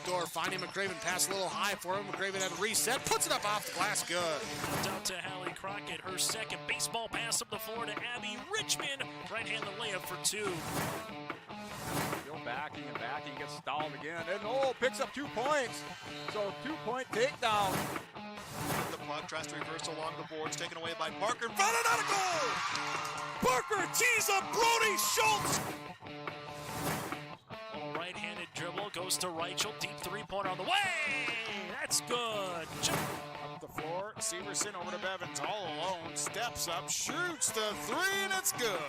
backdoor, finding McCraven, pass a little high for him. McCraven had a reset, puts it up off the glass, good. Down to Hallie Crockett, her second baseball pass up the floor to Abby Richmond. Right-handed layup for two. Still backing and backing, gets stalled again, and picks up 2 points. So 2-point takedown. The puck tries to reverse along the boards, taken away by Parker. In front, another goal! Parker tees up Brody Schultz. Right-handed dribble goes to Reichel, deep three-pointer on the way. That's good. Up the floor, Severson over to Bevins, all alone, steps up, shoots the three, and it's good.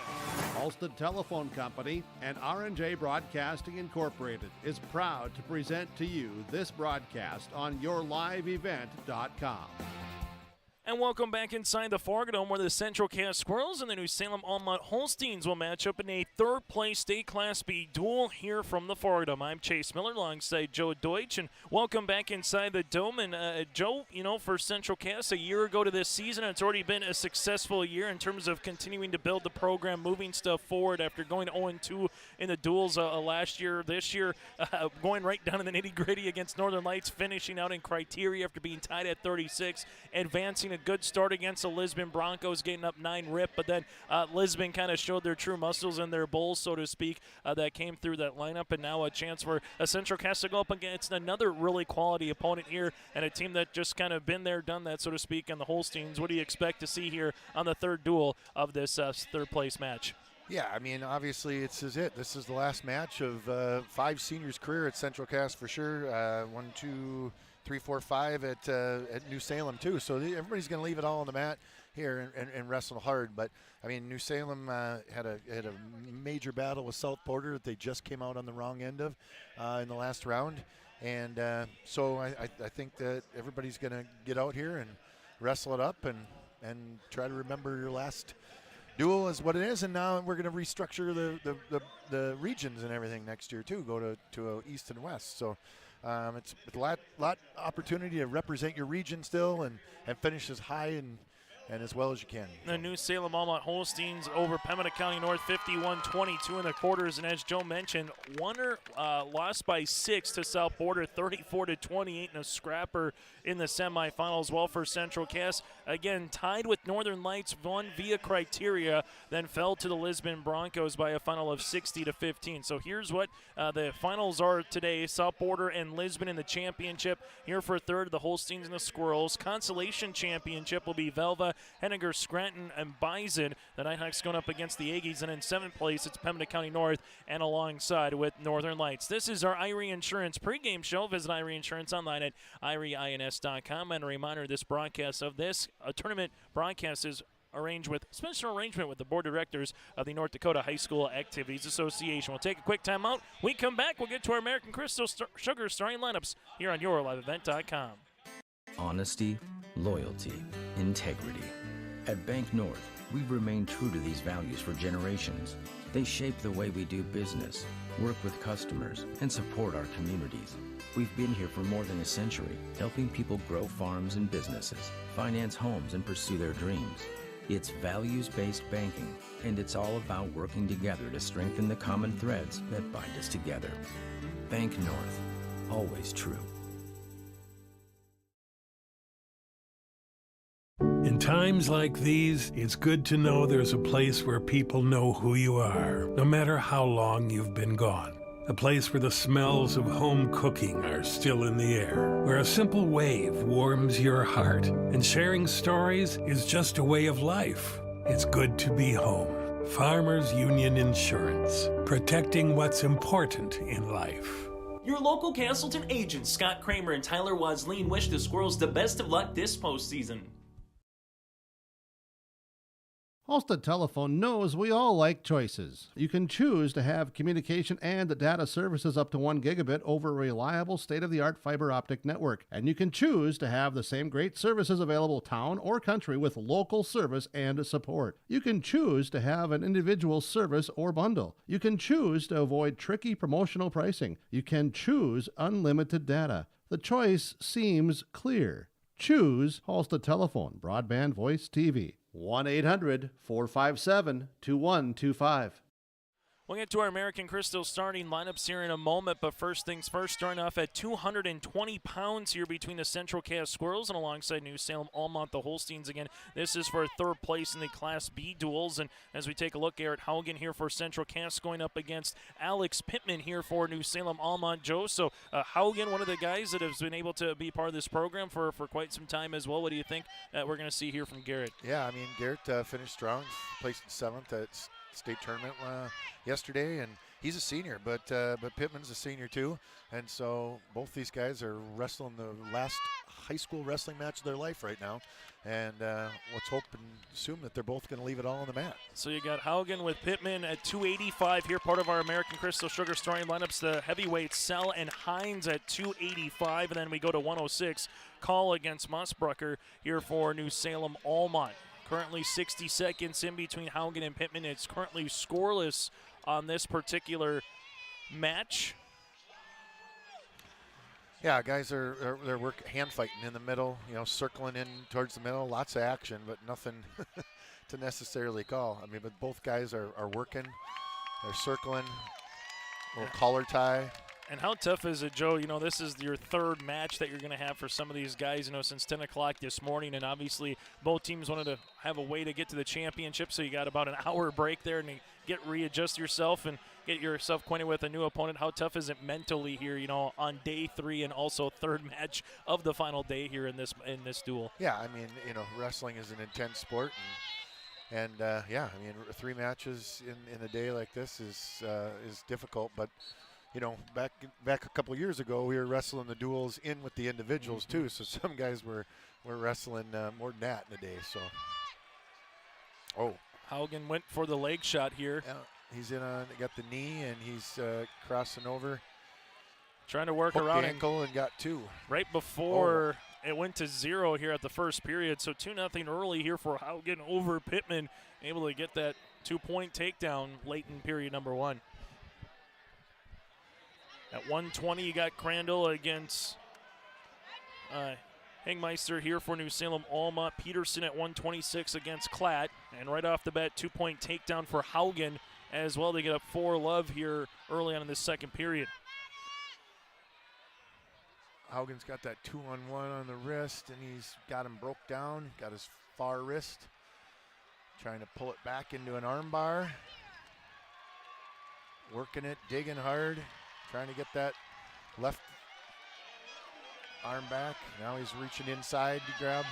Halstead Telephone Company and R&J Broadcasting Incorporated is proud to present to you this broadcast on yourliveevent.com. And welcome back inside the Fargo Dome, where the Central Cass Squirrels and the new Salem-Almont Holsteins will match up in a third-place state Class B duel here from the Fargo Dome. I'm Chase Miller alongside Joe Deutsch, and welcome back inside the Dome. And Joe, for Central Cass, a year ago to this season, it's already been a successful year in terms of continuing to build the program, moving stuff forward after going 0-2 in the duels last year. This year, going right down in the nitty-gritty against Northern Lights, finishing out in criteria after being tied at 36, advancing a good start against the Lisbon Broncos, getting up 9-rip, but then Lisbon kind of showed their true muscles and their bulls, so to speak, that came through that lineup, and now a chance for a Central Cass to go up against another really quality opponent here, and a team that just kind of been there, done that, so to speak, and the Holsteins. What do you expect to see here on the third duel of this third-place match? Yeah, I mean, obviously this is it. This is the last match of 5 seniors' career at Central Cass for sure. 1, 2, 3, 4, 5 at New Salem too. So everybody's going to leave it all on the mat here and wrestle hard. But I mean, New Salem had a major battle with South Porter that they just came out on the wrong end of in the last round, and so I think that everybody's going to get out here and wrestle it up and try to remember your last duel is what it is. And now we're going to restructure the regions and everything next year too. Go to east and west. So. It's a lot opportunity to represent your region still and finish as high and as well as you can. The new Salem-Almont Holsteins over Pembina County North 51-22 in the quarters, and as Joe mentioned, lost by 6 to South Border 34-28 in a scrapper in the semifinals. Well, for Central Cass, again tied with Northern Lights, won via criteria, then fell to the Lisbon Broncos by a final of 60-15. So here's what the finals are today: South Border and Lisbon in the championship. Here for third, the Holsteins and the Squirrels. Consolation championship will be Velva, Henniger, Scranton, and Bison. The Nighthawks going up against the Aggies, and in 7th place, it's Pembina County North, and alongside with Northern Lights. This is our Irie Insurance pregame show. Visit Irie Insurance online at irieins.com. And a reminder, this broadcast of this tournament broadcast is special arrangement with the board of directors of the North Dakota High School Activities Association. We'll take a quick time out. We come back, we'll get to our American Crystal Sugar starting lineups here on yourliveevent.com. Honesty, loyalty, integrity. At Bank North, we've remained true to these values for generations. They shape the way we do business, work with customers, and support our communities. We've been here for more than a century, helping people grow farms and businesses, finance homes, and pursue their dreams. It's values-based banking, and it's all about working together to strengthen the common threads that bind us together. Bank North, always true. In times like these, it's good to know there's a place where people know who you are, no matter how long you've been gone. A place where the smells of home cooking are still in the air, where a simple wave warms your heart, and sharing stories is just a way of life. It's good to be home. Farmers Union Insurance, protecting what's important in life. Your local Castleton agents, Scott Kramer and Tyler Wasleen, wish the Squirrels the best of luck this postseason. Halstead Telephone knows we all like choices. You can choose to have communication and data services up to 1 gigabit over a reliable state-of-the-art fiber optic network. And you can choose to have the same great services available town or country with local service and support. You can choose to have an individual service or bundle. You can choose to avoid tricky promotional pricing. You can choose unlimited data. The choice seems clear. Choose Halstead Telephone, broadband, voice, TV. 1-800-457-2125. We'll get to our American Crystal starting lineups here in a moment, but first things first, starting off at 220 pounds here between the Central Cass Squirrels and alongside New Salem-Almont, the Holsteins again. This is for third place in the Class B duels, and as we take a look, Garrett Haugen here for Central Cass going up against Alex Pittman here for New Salem-Almont, Joe. So Haugen, one of the guys that has been able to be part of this program for quite some time as well. What do you think we're going to see here from Garrett? Yeah, I mean, Garrett finished strong, placed in 7th at state tournament yesterday, and he's a senior, but Pittman's a senior too, and so both these guys are wrestling the last high school wrestling match of their life right now, and let's hope and assume that they're both going to leave it all on the mat. So you got Haugen with Pittman at 285 here, part of our American Crystal Sugar starting lineups. The heavyweights Sell and Hines at 285, and then we go to 106. Call against Musbrucker here for New Salem-Almont. Currently 60 seconds in between Haugen and Pittman. It's currently scoreless on this particular match. Yeah, guys are they're hand fighting in the middle, circling in towards the middle. Lots of action, but nothing to necessarily call. I mean, but both guys are working. They're circling. Little collar tie. And how tough is it, Joe? This is your third match that you're going to have for some of these guys, since 10 o'clock this morning. And obviously both teams wanted to have a way to get to the championship. So you got about an hour break there and readjust yourself and get yourself acquainted with a new opponent. How tough is it mentally here, on day 3 and also third match of the final day here in this duel? Yeah, I mean, wrestling is an intense sport. And yeah, I mean, 3 matches in a day like this is difficult, but back a couple years ago, we were wrestling the duels in with the individuals too. So some guys were wrestling more than that in a day. So, Haugen went for the leg shot here. Yeah, he's got the knee, and he's crossing over, trying to work hooked around the ankle, and got 2 right before it went to 0 here at the first period. So 2-0 early here for Haugen over Pittman, able to get that 2-point takedown late in period number 1. At 120, you got Crandall against Hangmeister here for New Salem-Almont. Peterson at 126 against Klatt. And right off the bat, 2-point takedown for Haugen as well to get up 4-love here early on in this second period. Haugen's got that 2-on-1 on the wrist, and he's got him broke down, got his far wrist. Trying to pull it back into an arm bar. Working it, digging hard. Trying to get that left arm back. Now he's reaching inside to grab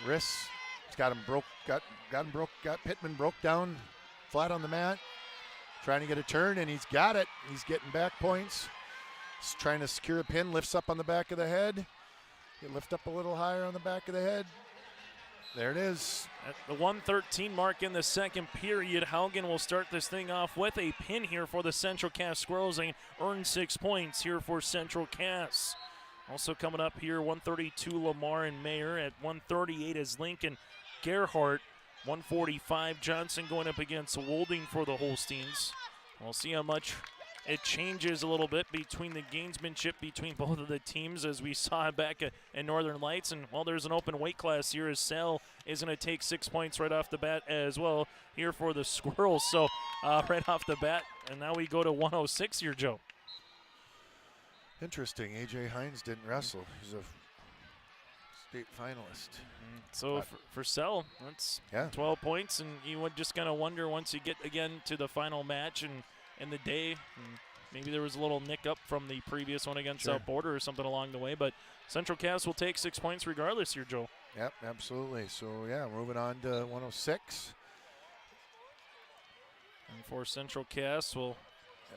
wrists. He's got him broke. Got Pittman broke down flat on the mat. Trying to get a turn, and he's got it. He's getting back points. He's trying to secure a pin. Lifts up on the back of the head. He lift up a little higher on the back of the head. There it is. At the 1:13 mark in the second period, Haugen will start this thing off with a pin here for the Central Cass Squirrels and earn 6 points here for Central Cass. Also coming up here, 132 Lamar and Mayer. At 138 is Lincoln Gerhardt. 145 Johnson going up against Wolding for the Holsteins. We'll see how much it changes a little bit between the gamesmanship between both of the teams, as we saw back in Northern Lights. And, well, there's an open weight class here as Sal is going to take 6 points right off the bat as well here for the Squirrels. So right off the bat, and now we go to 106 here, Joe. Interesting. A.J. Hines didn't wrestle. He's a state finalist. So for Sal, that's 12 points, and you would just kind of wonder once you get again to the final match and in the day, maybe there was a little nick up from the previous one against South Border or something along the way, but Central Cass will take 6 points regardless here, Joe. Yep, absolutely. So, yeah, moving on to 106. And for Central Cass, we'll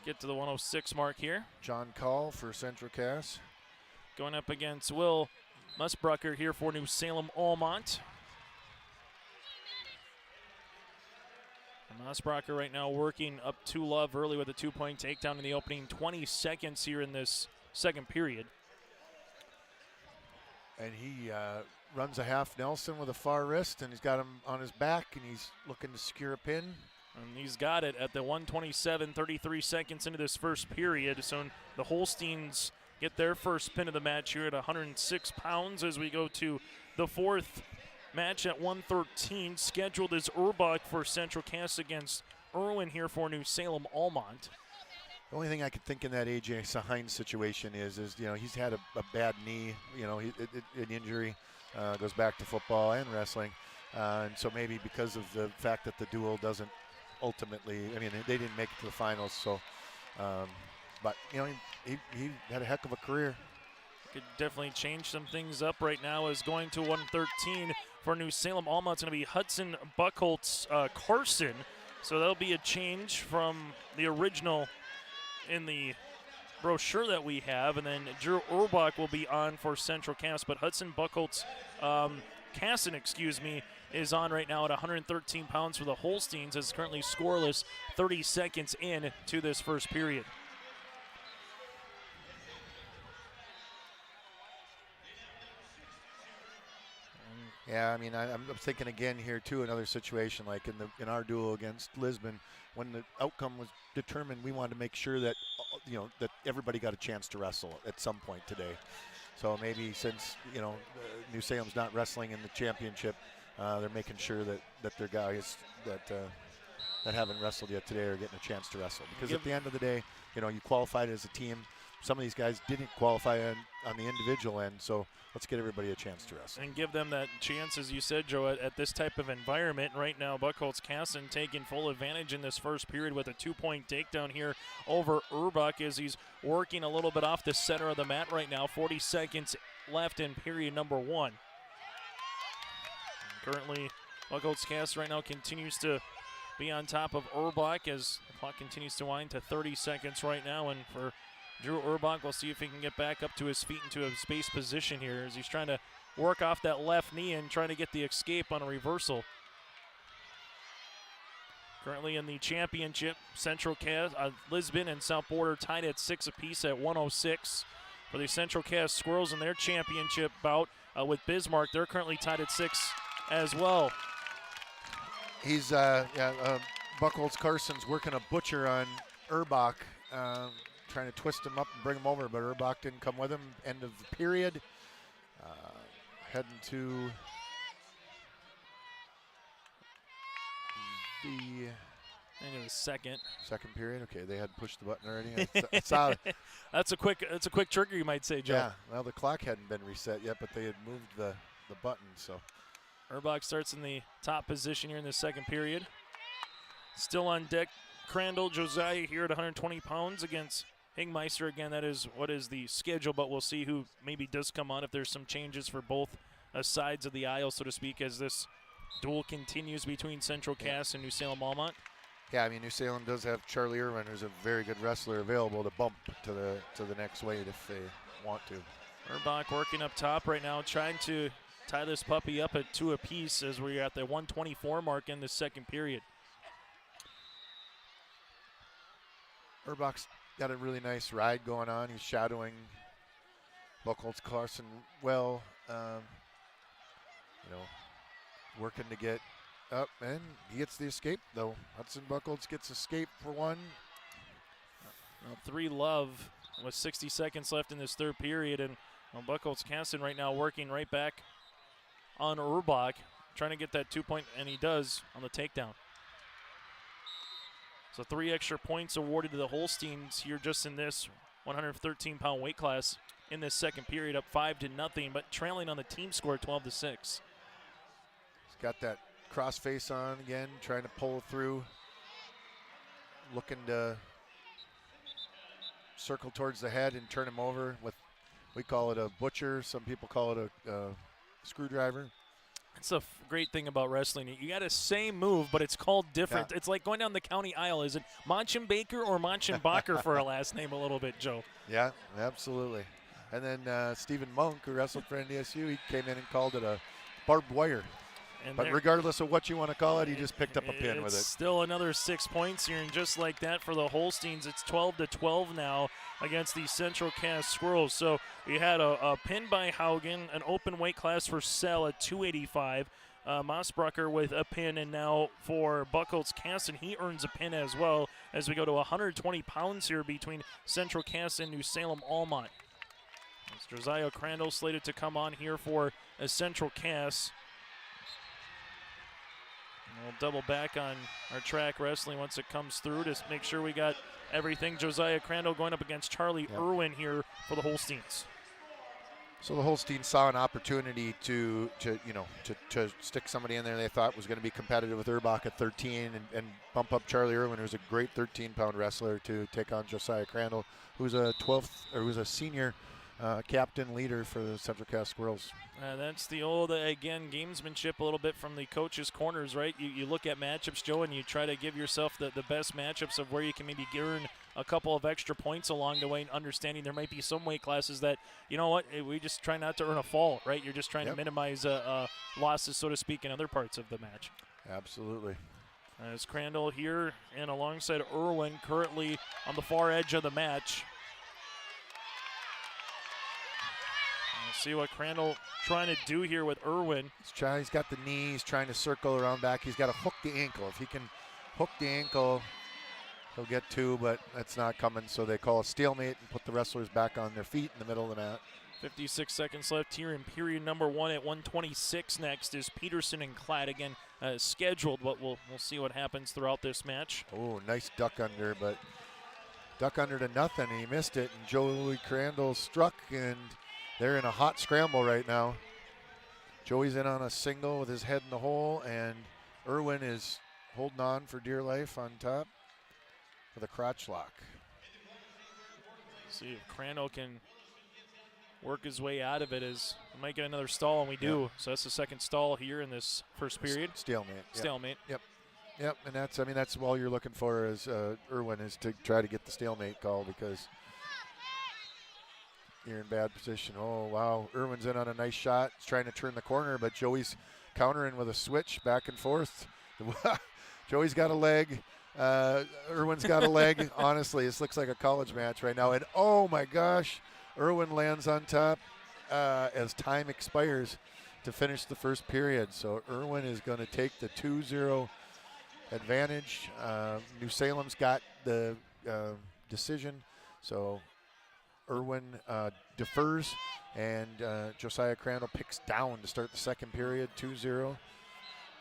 get to the 106 mark here. John Call for Central Cass. Going up against Will Musbrucker here for New Salem-Almont. Musbrucker right now working up 2-love early with a 2-point takedown in the opening 20 seconds here in this second period. And he runs a half Nelson with a far wrist, and he's got him on his back, and he's looking to secure a pin. And he's got it at the 127, 33 seconds into this first period. So the Holsteins get their first pin of the match here at 106 pounds as we go to the fourth match at 113. Scheduled is Urbach for Central Cass against Irwin here for New Salem-Almont. The only thing I could think in that AJ Sahin situation is he's had a bad knee, an injury, goes back to football and wrestling, and so maybe because of the fact that the duel doesn't ultimately, they didn't make it to the finals, so, but he had a heck of a career. Could definitely change some things up right now as going to 113 for New Salem-Almont. It's going to be Hudson Buckholtz Carson, so that'll be a change from the original in the brochure that we have, and then Drew Urbach will be on for Central Cass, but Hudson Buckholtz Casson, is on right now at 113 pounds for the Holsteins, as currently scoreless 30 seconds in to this first period. Yeah, I'm thinking again here too, another situation like in our duel against Lisbon, when the outcome was determined, we wanted to make sure that that everybody got a chance to wrestle at some point today. So maybe since New Salem's not wrestling in the championship, they're making sure that their guys that haven't wrestled yet today are getting a chance to wrestle. Because at the end of the day, you qualified as a team. Some of these guys didn't qualify on the individual end, so let's get everybody a chance to wrestle. And give them that chance, as you said, Joe, at this type of environment. Right now, Buckholtz Casson taking full advantage in this first period with a 2-point takedown here over Urbach as he's working a little bit off the center of the mat right now. 40 seconds left in period number 1. And currently, Buckholtz Casson right now continues to be on top of Urbach as the clock continues to wind to 30 seconds right now. And for Drew Urbach, we'll see if he can get back up to his feet into a space position here as he's trying to work off that left knee and trying to get the escape on a reversal. Currently in the championship, Central Cass, Lisbon and South Border tied at 6 apiece at 106. For the Central Cass Squirrels in their championship bout with Bismarck, they're currently tied at 6 as well. He's, Buckholtz Carson's working a butcher on Urbach, trying to twist him up and bring him over, but Urbach didn't come with him. End of the period. Heading to the end of the second period. Okay, they had pushed the button already. I saw it. That's a quick trigger, you might say, Joe. Yeah. Well, the clock hadn't been reset yet, but they had moved the button. So Urbach starts in the top position here in the second period. Still on deck, Crandall Josiah here at 120 pounds against Hingmeister. Again, that is what is the schedule, but we'll see who maybe does come on if there's some changes for both sides of the aisle, so to speak, as this duel continues between Central Cass and New Salem-Almont. Yeah, New Salem does have Charlie Irwin, who's a very good wrestler, available to bump to the next weight if they want to. Urbach working up top right now, trying to tie this puppy up at 2 apiece as we're at the 124 mark in the second period. Urbach's got a really nice ride going on. He's shadowing Buckholtz Carson well, working to get up, and he gets the escape, though. Hudson Buckholtz gets escape for one. 3-love with 60 seconds left in this third period, and Buckholtz Casson right now working right back on Urbach, trying to get that 2-point, and he does on the takedown. So 3 extra points awarded to the Holsteins here just in this 113-pound weight class in this second period, up 5-0, but trailing on the team score 12-6. He's got that cross face on again, trying to pull through, looking to circle towards the head and turn him over with, we call it a butcher, some people call it a screwdriver. That's a great thing about wrestling. You got a same move, but it's called different. Yeah. It's like going down the county aisle. Is it Monchenbaker or Monchenbacher for our last name a little bit, Joe? Yeah, absolutely. And then Stephen Monk, who wrestled for NDSU, he came in and called it a barbed wire. But regardless of what you want to call it, he just picked up a pin with it. Still another 6 points here, and just like that for the Holsteins, it's 12-12 now against the Central Cass Squirrels. So we had a pin by Haugen, an open weight class for Sell at 285. Mossbrucker with a pin, and now for Buckholtz Casson, he earns a pin as well as we go to 120 pounds here between Central Cass and New Salem-Almont. Josiah Crandall slated to come on here for a Central Cass. We'll double back on our track wrestling once it comes through to make sure we got everything. Josiah Crandall going up against Charlie Irwin here for the Holsteins. So the Holsteins saw an opportunity to stick somebody in there they thought was going to be competitive with Urbach at 13 and bump up Charlie Irwin, who's a great 13-pound wrestler, to take on Josiah Crandall, who's a senior captain leader for the Central Cass Squirrels. That's the old, again, gamesmanship a little bit from the coaches' corners, right? You look at matchups, Joe, and you try to give yourself the best matchups of where you can maybe earn a couple of extra points along the way, and understanding there might be some weight classes that, you know what, we just try not to earn a fall, right? You're just trying to minimize losses, so to speak, in other parts of the match. Absolutely. As Crandall here and alongside Irwin currently on the far edge of the match. Let's see what Crandall trying to do here with Irwin. He's got the knee. He's trying to circle around back. He's got to hook the ankle. If he can hook the ankle, he'll get two, but that's not coming. So they call a stalemate and put the wrestlers back on their feet in the middle of the mat. 56 seconds left here in period number 1 at 1:26. Next is Peterson and Cladigan scheduled, but we'll see what happens throughout this match. Oh, nice duck under, but duck under to nothing. He missed it, and Joey Crandall struck, and they're in a hot scramble right now. Joey's in on a single with his head in the hole, and Irwin is holding on for dear life on top with a crotch lock. See if Crandall can work his way out of it. As we might get another stall, and we do. Yep. So that's the second stall here in this first period. Stalemate. Stalemate. Yep, and that's all you're looking for is Irwin, is to try to get the stalemate call, because you're in bad position. Oh, wow. Irwin's in on a nice shot. He's trying to turn the corner, but Joey's countering with a switch back and forth. Joey's got a leg. Irwin's got a leg. Honestly, this looks like a college match right now. And, oh, my gosh, Irwin lands on top as time expires to finish the first period. So Irwin is going to take the 2-0 advantage. New Salem's got the decision. So Irwin defers, and Josiah Crandall picks down to start the second period, 2-0.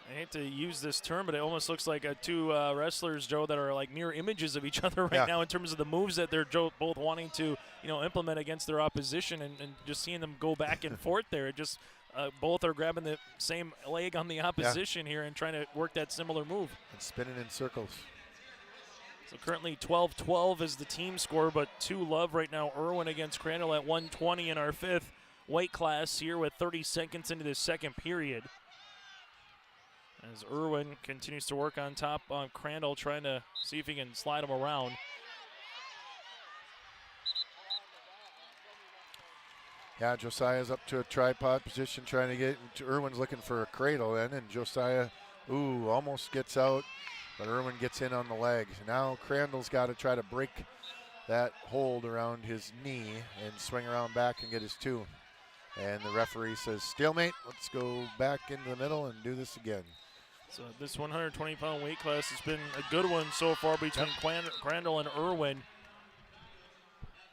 I hate to use this term, but it almost looks like two wrestlers, Joe, that are like mirror images of each other right now in terms of the moves that they're both wanting to, implement against their opposition, and just seeing them go back and forth there. It just both are grabbing the same leg on the opposition here and trying to work that similar move. And spinning in circles. So currently 12-12 is the team score, but 2-love right now. Irwin against Crandall at 120 in our fifth weight class here with 30 seconds into this second period. As Irwin continues to work on top on Crandall, trying to see if he can slide him around. Yeah, Josiah's up to a tripod position trying to get, Irwin's looking for a cradle in, and Josiah, almost gets out. But Irwin gets in on the leg. Now Crandall's got to try to break that hold around his knee and swing around back and get his two. And the referee says, stalemate, let's go back into the middle and do this again. So this 120-pound weight class has been a good one so far between Crandall and Irwin.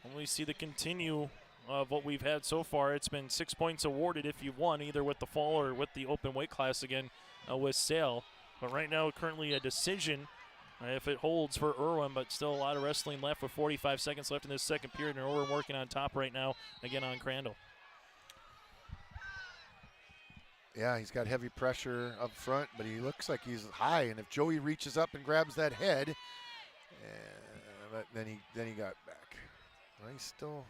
When we see the continue of what we've had so far, it's been 6 points awarded if you've won, either with the fall or with the open weight class again with Sale. But right now, currently a decision if it holds for Irwin, but still a lot of wrestling left with 45 seconds left in this second period, and Irwin working on top right now, again on Crandall. Yeah, he's got heavy pressure up front, but he looks like he's high, and if Joey reaches up and grabs that head, but then he got back. Well, he's still...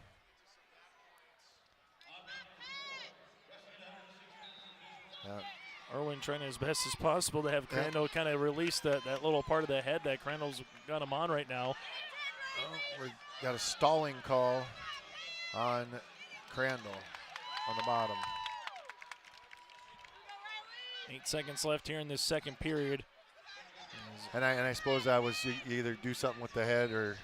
Irwin trying his best as possible to have Crandall kind of release that little part of the head that Crandall's got him on right now. We've got a stalling call on Crandall on the bottom. 8 seconds left here in this second period. And I suppose that was you either do something with the head or...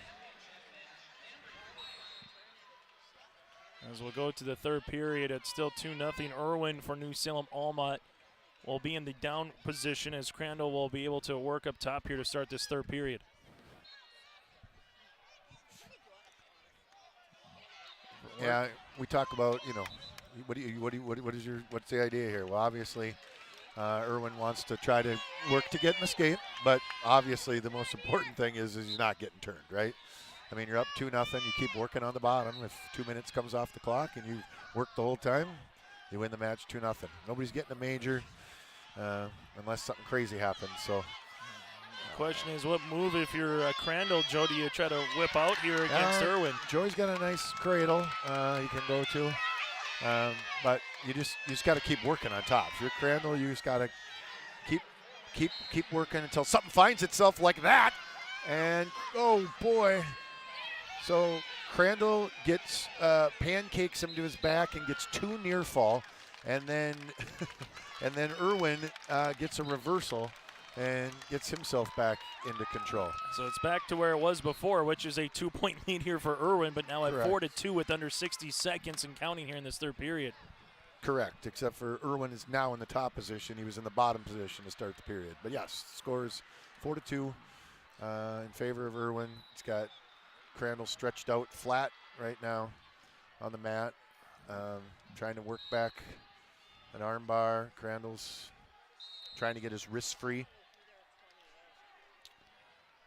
As we'll go to the third period, it's still 2-0 Irwin for New Salem-Almont. Will be in the down position as Crandall will be able to work up top here to start this third period. Yeah, we talk about, what's the idea here? Well, obviously, Irwin wants to try to work to get an escape, but obviously the most important thing is he's not getting turned, right? I mean, you're up 2-0. You keep working on the bottom. If 2 minutes comes off the clock and you work the whole time, you win the match 2-0. Nobody's getting a major unless something crazy happens. So. The question is, what move if you're Crandall, Joe, do you try to whip out here against Irwin? Joey's got a nice cradle you can go to. But you just got to keep working on top. If you're Crandall, you just got to keep working until something finds itself like that. And oh boy! So Crandall gets pancakes him to his back and gets 2 near fall, and then and then Irwin gets a reversal and gets himself back into control. So it's back to where it was before, which is a 2-point lead here for Irwin, but now at Correct. 4-2 with under 60 seconds and counting here in this third period. Correct, except for Irwin is now in the top position. He was in the bottom position to start the period. But yes, scores 4-2 in favor of Irwin. It's got Crandall stretched out flat right now on the mat, trying to work back an arm bar. Crandall's trying to get his wrists free.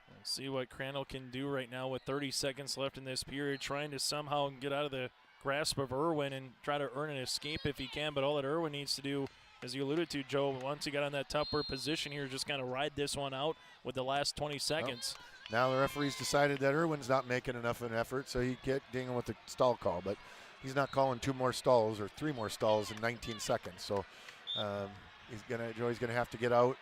We'll see what Crandall can do right now with 30 seconds left in this period, trying to somehow get out of the grasp of Irwin and try to earn an escape if he can. But all that Irwin needs to do, as you alluded to, Joe, once he got on that tougher position here, just kind of ride this one out with the last 20 seconds. Now the referee's decided that Irwin's not making enough of an effort, so he get dinging with the stall call. But he's not calling 2 more stalls or 3 more stalls in 19 seconds. So Joey's gonna have to get out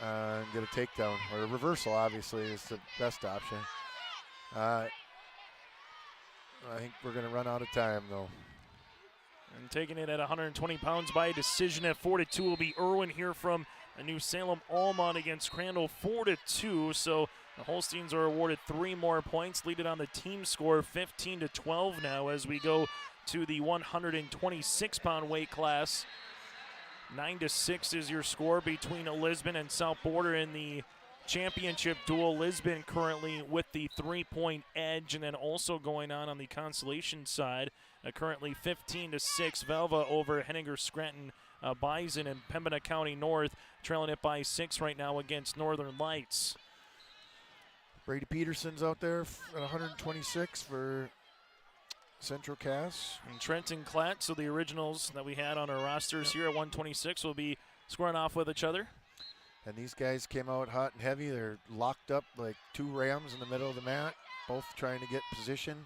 and get a takedown, or a reversal. Obviously is the best option. I think we're gonna run out of time though. And taking it at 120 pounds by decision at 4-2 will be Irwin here from a new Salem-Almont against Crandall, 4-2. So the Holsteins are awarded 3 more points, lead it on the team score 15-12 now as we go to the 126-pound weight class. 9-6 is your score between Lisbon and South Border in the championship duel. Lisbon currently with the 3-point edge, and then also going on the consolation side, currently 15-6 Velva over Henninger Scranton Bison and Pembina County North, trailing it by 6 right now against Northern Lights. Brady Peterson's out there at 126 for Central Cass. And Trenton Klatt, so the originals that we had on our rosters here at 126 will be squaring off with each other. And these guys came out hot and heavy. They're locked up like 2 rams in the middle of the mat, both trying to get position.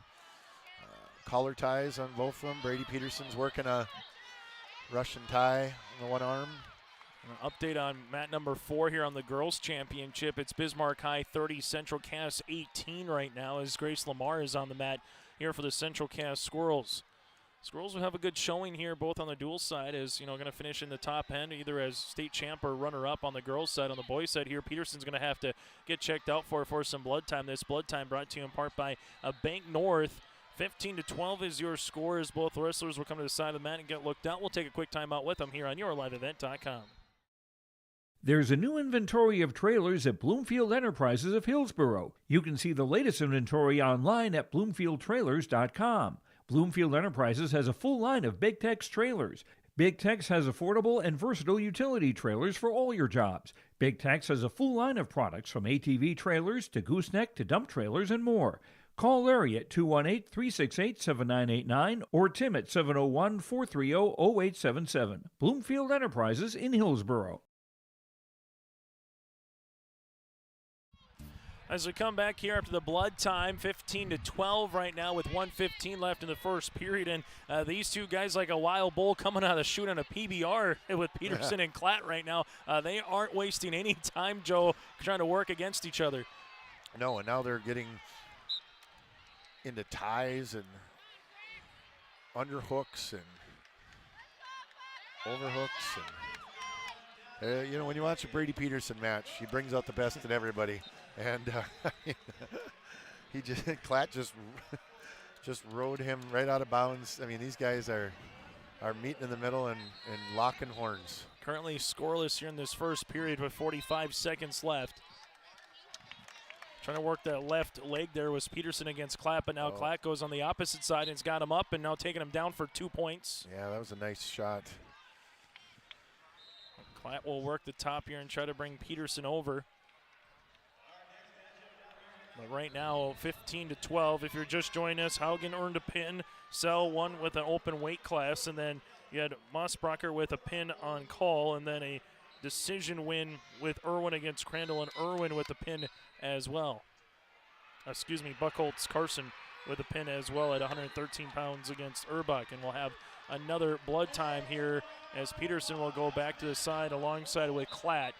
Collar ties on both of them. Brady Peterson's working a Russian tie on the one arm. An update on mat number 4 here on the girls' championship. It's Bismarck High 30, Central Cass 18 right now as Grace Lamar is on the mat here for the Central Cass Squirrels. Squirrels will have a good showing here both on the dual side, as going to finish in the top end either as state champ or runner-up on the girls' side. On the boys' side here, Peterson's going to have to get checked out for some blood time. This blood time brought to you in part by Bank North. 15-12 is your score as both wrestlers will come to the side of the mat and get looked out. We'll take a quick timeout with them here on yourliveevent.com. There's a new inventory of trailers at Bloomfield Enterprises of Hillsborough. You can see the latest inventory online at bloomfieldtrailers.com. Bloomfield Enterprises has a full line of Big Tex trailers. Big Tex has affordable and versatile utility trailers for all your jobs. Big Tex has a full line of products from ATV trailers to gooseneck to dump trailers and more. Call Larry at 218-368-7989 or Tim at 701-430-0877. Bloomfield Enterprises in Hillsborough. As we come back here after the blood time, 15-12 right now with 1:15 left in the first period. And these two guys like a wild bull coming out of the chute on a PBR with Peterson and Klatt right now. They aren't wasting any time, Joe, trying to work against each other. No, and now they're getting into ties and underhooks and overhooks. And when you watch a Brady Peterson match, he brings out the best in everybody. And Klatt just rode him right out of bounds. I mean, these guys are meeting in the middle and locking horns. Currently scoreless here in this first period with 45 seconds left. Trying to work that left leg there was Peterson against Klatt, but now Klatt goes on the opposite side and has got him up and now taking him down for 2 points. Yeah, that was a nice shot. Klatt will work the top here and try to bring Peterson over. But right now, 15-12. If you're just joining us, Haugen earned a pin. Sell won with an open weight class, and then you had Mossbrocker with a pin on call, and then a decision win with Irwin against Crandall, and Irwin with a pin as well. Excuse me, Buchholz Carson with a pin as well at 113 pounds against Urbach, and we'll have another blood time here as Peterson will go back to the side alongside with Klatt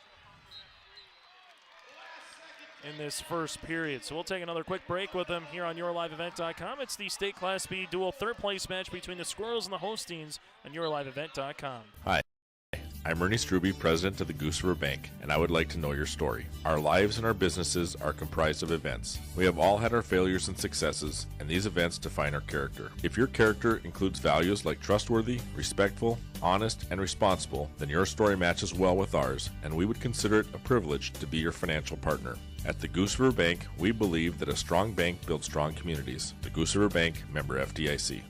in this first period. So we'll take another quick break with them here on YourLiveEvent.com. It's the state Class B dual third place match between the Squirrels and the Hostines on YourLiveEvent.com. Hi, I'm Ernie Struby, president of the Goose River Bank, and I would like to know your story. Our lives and our businesses are comprised of events. We have all had our failures and successes, and these events define our character. If your character includes values like trustworthy, respectful, honest, and responsible, then your story matches well with ours, and we would consider it a privilege to be your financial partner. At the Goose River Bank, we believe that a strong bank builds strong communities. The Goose River Bank, member FDIC.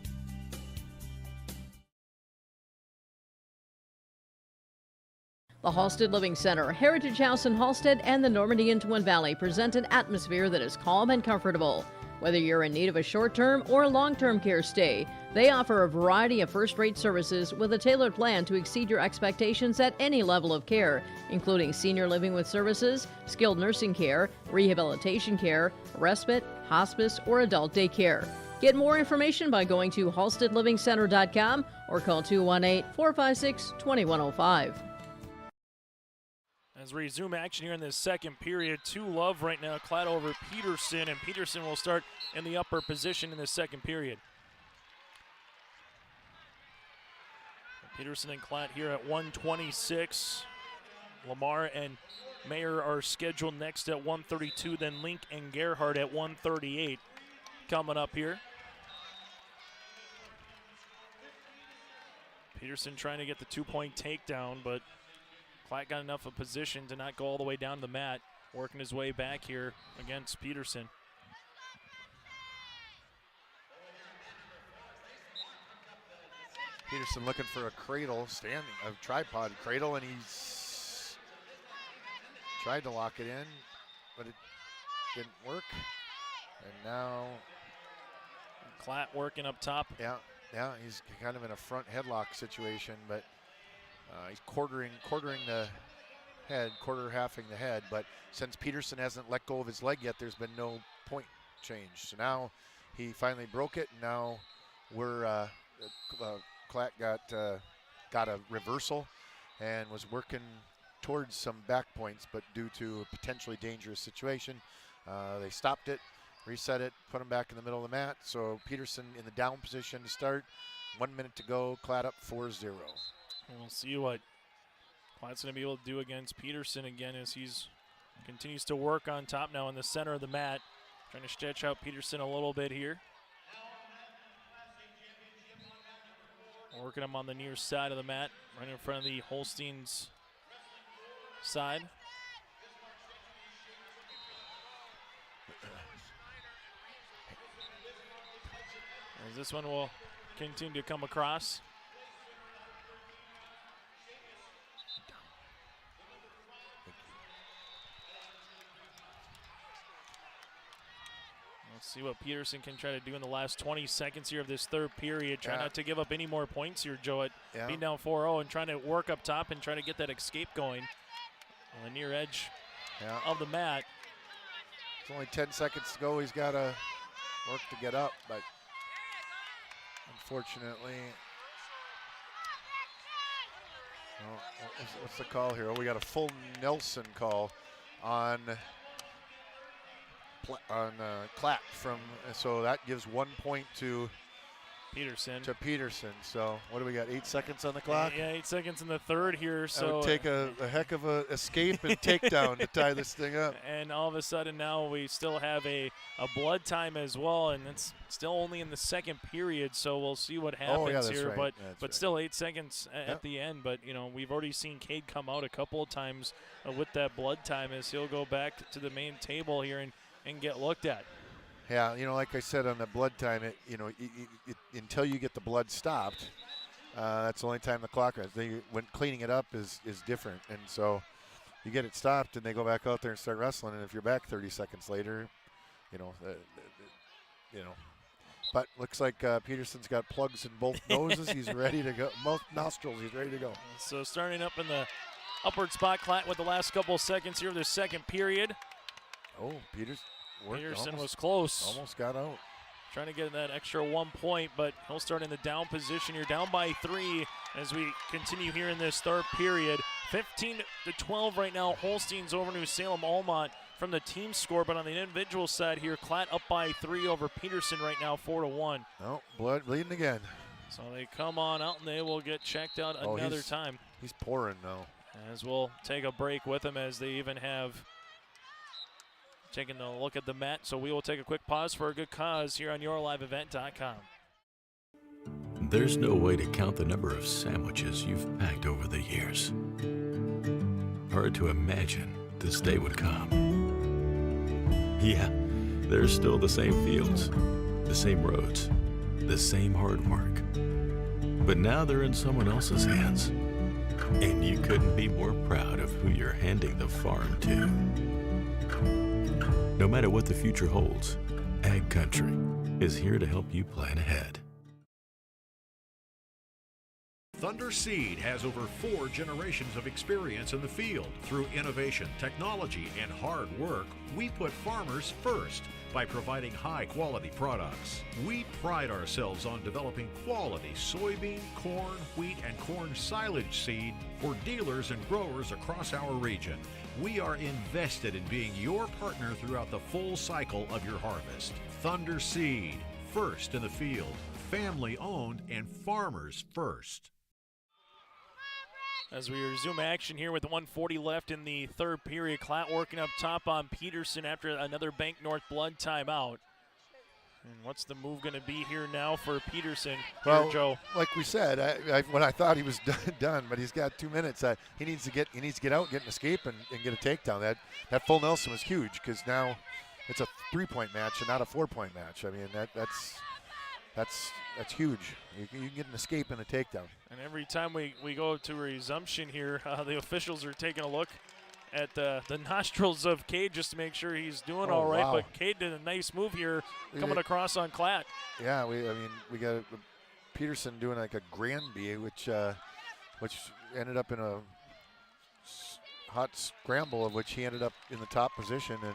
The Halstead Living Center, Heritage House in Halstead, and the Normandy in Twin Valley present an atmosphere that is calm and comfortable. Whether you're in need of a short-term or long-term care stay, they offer a variety of first-rate services with a tailored plan to exceed your expectations at any level of care, including senior living with services, skilled nursing care, rehabilitation care, respite, hospice, or adult daycare. Get more information by going to halsteadlivingcenter.com or call 218-456-2105. As we resume action here in this second period, 2-love right now. Klatt over Peterson, and Peterson will start in the upper position in the second period. Peterson and Klatt here at 126. Lamar and Mayer are scheduled next at 132, then Link and Gerhardt at 138 coming up here. Peterson trying to get the two-point takedown, but Klatt got enough of position to not go all the way down the mat, working his way back here against Peterson. Peterson looking for a cradle, a tripod cradle, and he's tried to lock it in, but it didn't work. And now Klatt working up top. Yeah, he's kind of in a front headlock situation, but he's quartering the head, halving the head. But since Peterson hasn't let go of his leg yet, there's been no point change. So now he finally broke it, and now we're Klatt got a reversal and was working towards some back points, but due to a potentially dangerous situation, they stopped it, reset it, put him back in the middle of the mat. So Peterson in the down position to start. 1 minute to go. Klatt up 4-0. We'll see what Klatt's going to be able to do against Peterson again as he's continues to work on top now in the center of the mat, trying to stretch out Peterson a little bit here. Working him on the near side of the mat, right in front of the Holsteins side. As this one will continue to come across. Let's see what Peterson can try to do in the last 20 seconds here of this third period. Try not to give up any more points here, Joe, at being down 4-0 and trying to work up top and trying to get that escape going on the near edge of the mat. It's only 10 seconds to go. He's got to work to get up, but unfortunately, what's the call here? Oh, we got a full Nelson call on Klatt so that gives 1 point to Peterson. So what do we got? 8 seconds on the clock. Yeah, 8 seconds in the third here. So it would take a heck of a escape and takedown to tie this thing up. And all of a sudden now we still have a blood time as well, and it's still only in the second period. So we'll see what happens here. Right. But still 8 seconds at the end. But you know, we've already seen Cade come out a couple of times with that blood time as he'll go back to the main table here and get looked at. Yeah, you know, like I said on the blood time, until you get the blood stopped, That's the only time the clock runs. When cleaning it up is different, and so you get it stopped, and they go back out there and start wrestling. And if you're back 30 seconds later, you know. But looks like Peterson's got plugs in both noses. He's ready to go. Both nostrils. He's ready to go. So starting up in the upward spot, Klatt with the last couple of seconds here of the second period. Oh, Peterson was close. Almost got out. Trying to get that extra 1 point, but he'll start in the down position here, down by 3 as we continue here in this third period. 15-12 right now. Holstein's over New Salem-Almont from the team score, but on the individual side here, Klatt up by 3 over Peterson right now, 4-1. No, blood bleeding again. So they come on out and they will get checked out another time. He's pouring now. As we'll take a break with him, as they even have taken a look at the mat. So we will take a quick pause for a good cause here on YourLiveEvent.com. There's no way to count the number of sandwiches you've packed over the years. Hard to imagine this day would come. Yeah, there's still the same fields, the same roads, the same hard work. But now they're in someone else's hands. And you couldn't be more proud of who you're handing the farm to. No matter what the future holds, Ag Country is here to help you plan ahead. Thunder Seed has over 4 generations of experience in the field. Through innovation, technology, and hard work, we put farmers first by providing high-quality products. We pride ourselves on developing quality soybean, corn, wheat, and corn silage seed for dealers and growers across our region. We are invested in being your partner throughout the full cycle of your harvest. Thunder Seed, first in the field, family-owned and farmers first. As we resume action here with 1:40 left in the third period, Klatt working up top on Peterson after another Bank North blood timeout. And what's the move going to be here now for Peterson? Well, here, Joe. like we said, when I thought he was done, but he's got 2 minutes. He needs to get out, get an escape, and get a takedown. That full Nelson was huge because now it's a 3-point match and not a 4-point match. I mean that's huge. You can get an escape and a takedown. And every time we go to resumption here, the officials are taking a look at the nostrils of Cade just to make sure he's doing all right. Wow. But Cade did a nice move here coming across on Klatt. Yeah, we got Peterson doing like a Granby, which ended up in a hot scramble, of which he ended up in the top position and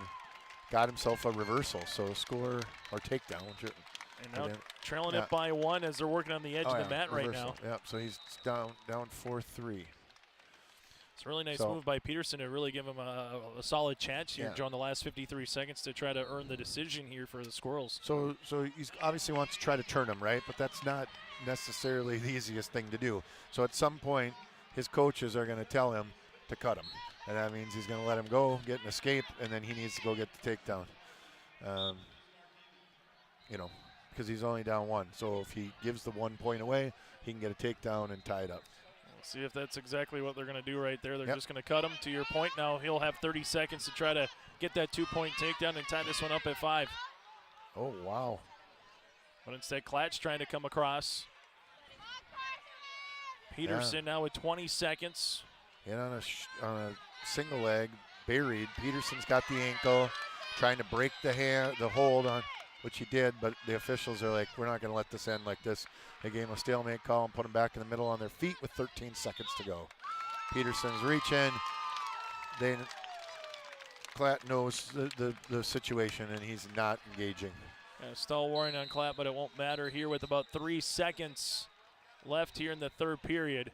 got himself a reversal. So score or takedown. And now trailing it by 1 as they're working on the edge of the mat right now. Yep, so he's down 4-3. It's a really nice move by Peterson to really give him a solid chance here, Joe, in the last 53 seconds to try to earn the decision here for the Squirrels. So he's obviously wants to try to turn him, right? But that's not necessarily the easiest thing to do. So at some point, his coaches are going to tell him to cut him. And that means he's going to let him go, get an escape, and then he needs to go get the takedown. Because he's only down 1. So if he gives the 1 point away, he can get a takedown and tie it up. We'll see if that's exactly what they're going to do right there. They're just going to cut him. To your point, now he'll have 30 seconds to try to get that 2-point takedown and tie this one up at 5. Oh, wow. But instead, Klatt's trying to come across. Peterson now with 20 seconds. And on a single leg, buried. Peterson's got the ankle, trying to break the hold on, which he did, but the officials are like, we're not going to let this end like this. They gave him a stalemate call and put him back in the middle on their feet with 13 seconds to go. Peterson's reaching. Klatt knows the situation, and he's not engaging. Stall warning on Klatt, but it won't matter here with about 3 seconds left here in the third period.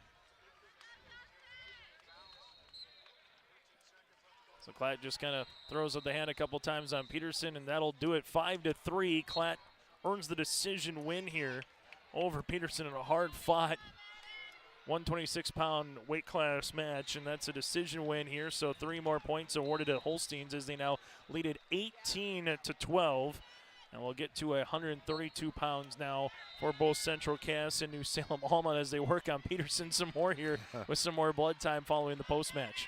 So Klatt just kind of throws up the hand a couple times on Peterson, and that'll do it. 5-3. Klatt earns the decision win here over Peterson in a hard-fought 126-pound weight class match, and that's a decision win here. So 3 more points awarded to Holsteins as they now lead it 18-12. And we'll get to 132 pounds now for both Central Cass and New Salem-Almont as they work on Peterson some more here with some more blood time following the post-match.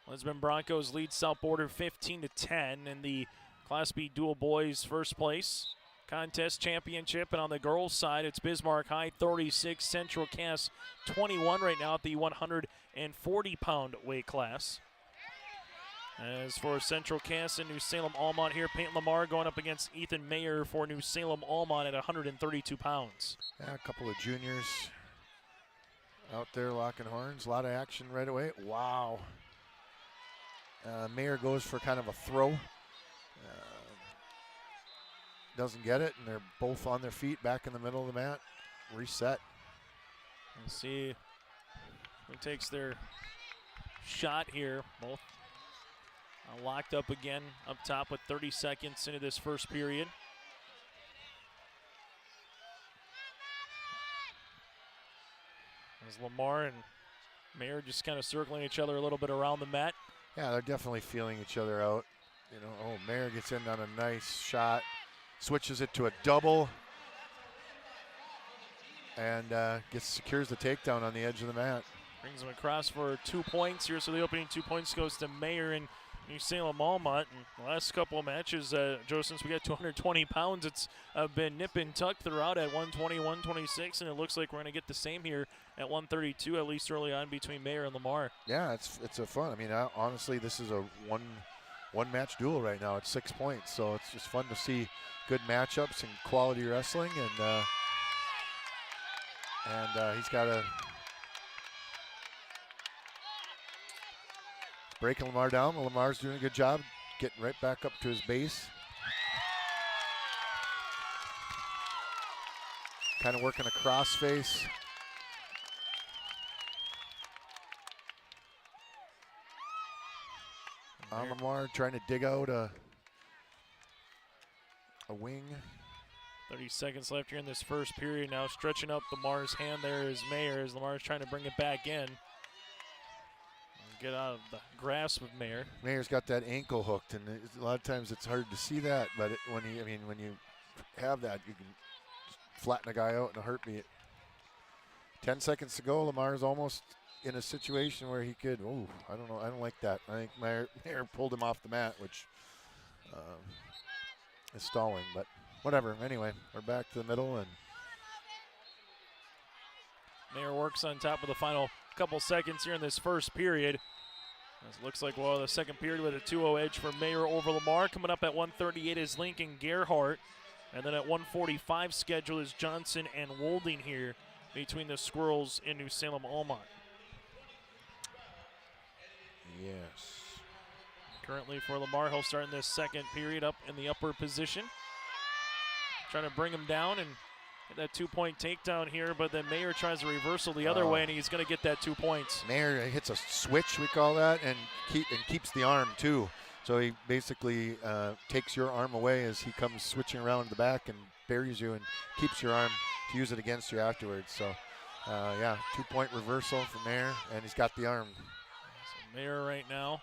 Lisbon Broncos lead South Border 15-10 in the Class B dual boys first place. contest championship. And on the girls' side, it's Bismarck High 36, Central Cass 21 right now at the 140-pound weight class. As for Central Cass and New Salem-Almont here, Peyton Lamar going up against Ethan Mayer for New Salem-Almont at 132 pounds. Yeah, a couple of juniors out there locking horns. A lot of action right away. Wow. Mayer goes for kind of a throw. Doesn't get it, and they're both on their feet back in the middle of the mat. Reset. We'll see who takes their shot here. Both locked up again up top with 30 seconds into this first period. As Lamar and Mayer just kind of circling each other a little bit around the mat. Yeah, they're definitely feeling each other out. You know, oh, Mayer gets in on a nice shot, switches it to a double, and secures the takedown on the edge of the mat. Brings him across for 2 points here, so the opening 2 points goes to Mayer and New Salem-Almont. And the last couple of matches, Joe, since we got 220 pounds, it's been nip and tuck throughout at 120, 126, and it looks like we're going to get the same here at 132, at least early on between Mayer and Lamar. Yeah, it's a fun. I mean, honestly, this is a one match duel right now. It's 6 points, so it's just fun to see good matchups and quality wrestling. And he's got a breaking Lamar down. Well, Lamar's doing a good job getting right back up to his base. Kind of working a crossface. Lamar trying to dig out a wing. 30 seconds left here in this first period. Now stretching up Lamar's hand there is Mayer, as Lamar's trying to bring it back in. Get out of the grasp of Mayer. Mayer's got that ankle hooked, and a lot of times it's hard to see that. But when you have that, you can flatten a guy out in a heartbeat. 10 seconds to go. Lamar's almost in a situation where he could. Oh, I don't know. I don't like that. I think Mayer pulled him off the mat, which is stalling. But whatever. Anyway, we're back to the middle, and Mayer works on top of the final couple seconds here in this first period. It looks like, well, the second period with a 2-0 edge for Mayer over Lamar. Coming up at 138 is Lincoln Gerhardt. And then at 145 schedule is Johnson and Wolding here between the Squirrels and New Salem-Almont. Yes. Currently for Lamar, he'll start in this second period up in the upper position. Trying to bring him down and get that 2-point takedown here, but then Mayer tries a reversal the other way, and he's going to get that 2 points. Mayer hits a switch, we call that, and keeps the arm too. So he basically takes your arm away as he comes switching around to the back and buries you and keeps your arm to use it against you afterwards. So, yeah, 2-point reversal for Mayer, and he's got the arm. So Mayer right now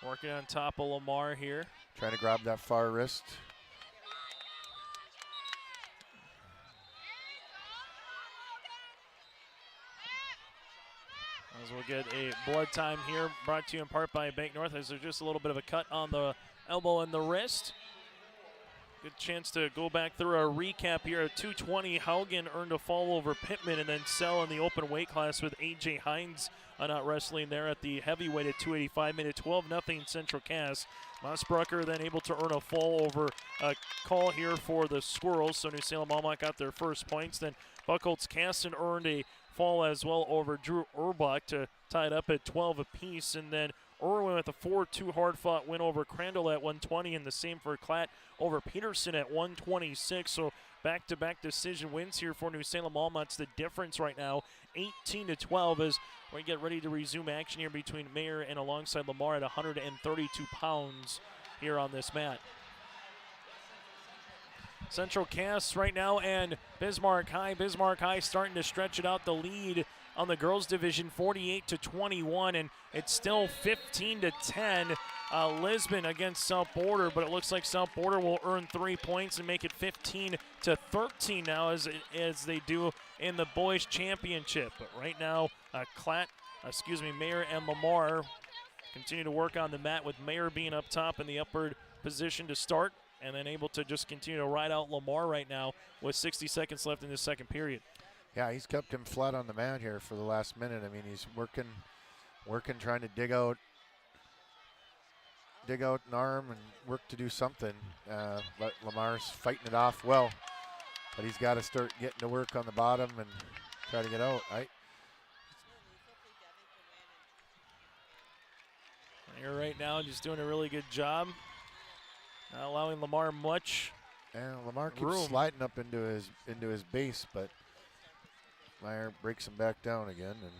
working on top of Lamar here. Trying to grab that far wrist. As we'll get a blood time here, brought to you in part by Bank North, as there's just a little bit of a cut on the elbow and the wrist. Good chance to go back through our recap here. At 220, Haugen earned a fall over Pittman, and then Sell in the open weight class with A.J. Hines not wrestling there at the heavyweight at 285. Made it 12-0 Central Cass. Mossbrucker then able to earn a fall over a call here for the Squirrels, so New Salem-Almont got their first points. Then Buchholz-Casson earned a fall as well over Drew Urbach to tie it up at 12 apiece. And then Irwin with a 4-2 hard-fought win over Crandall at 120, and the same for Klatt over Peterson at 126. So back-to-back decision wins here for New Salem-Almont. It's the difference right now, 18-12, as we get ready to resume action here between Mayer and alongside Lamar at 132 pounds here on this mat. Central Cass right now and Bismarck High. Bismarck High starting to stretch it out, the lead on the girls division, 48-21, and it's still 15-10. Lisbon against South Border, but it looks like South Border will earn 3 points and make it 15-13 now, as they do in the boys championship. But right now, Mayer and Lamar continue to work on the mat, with Mayer being up top in the upward position to start, and then able to just continue to ride out Lamar right now with 60 seconds left in the second period. Yeah, he's kept him flat on the mat here for the last minute. I mean, he's working, trying to dig out an arm and work to do something. But Lamar's fighting it off well. But he's got to start getting to work on the bottom and try to get out. Here right now, just doing a really good job. Not allowing Lamar much. And Lamar keeps room. sliding up into his base, but Meyer breaks him back down again, and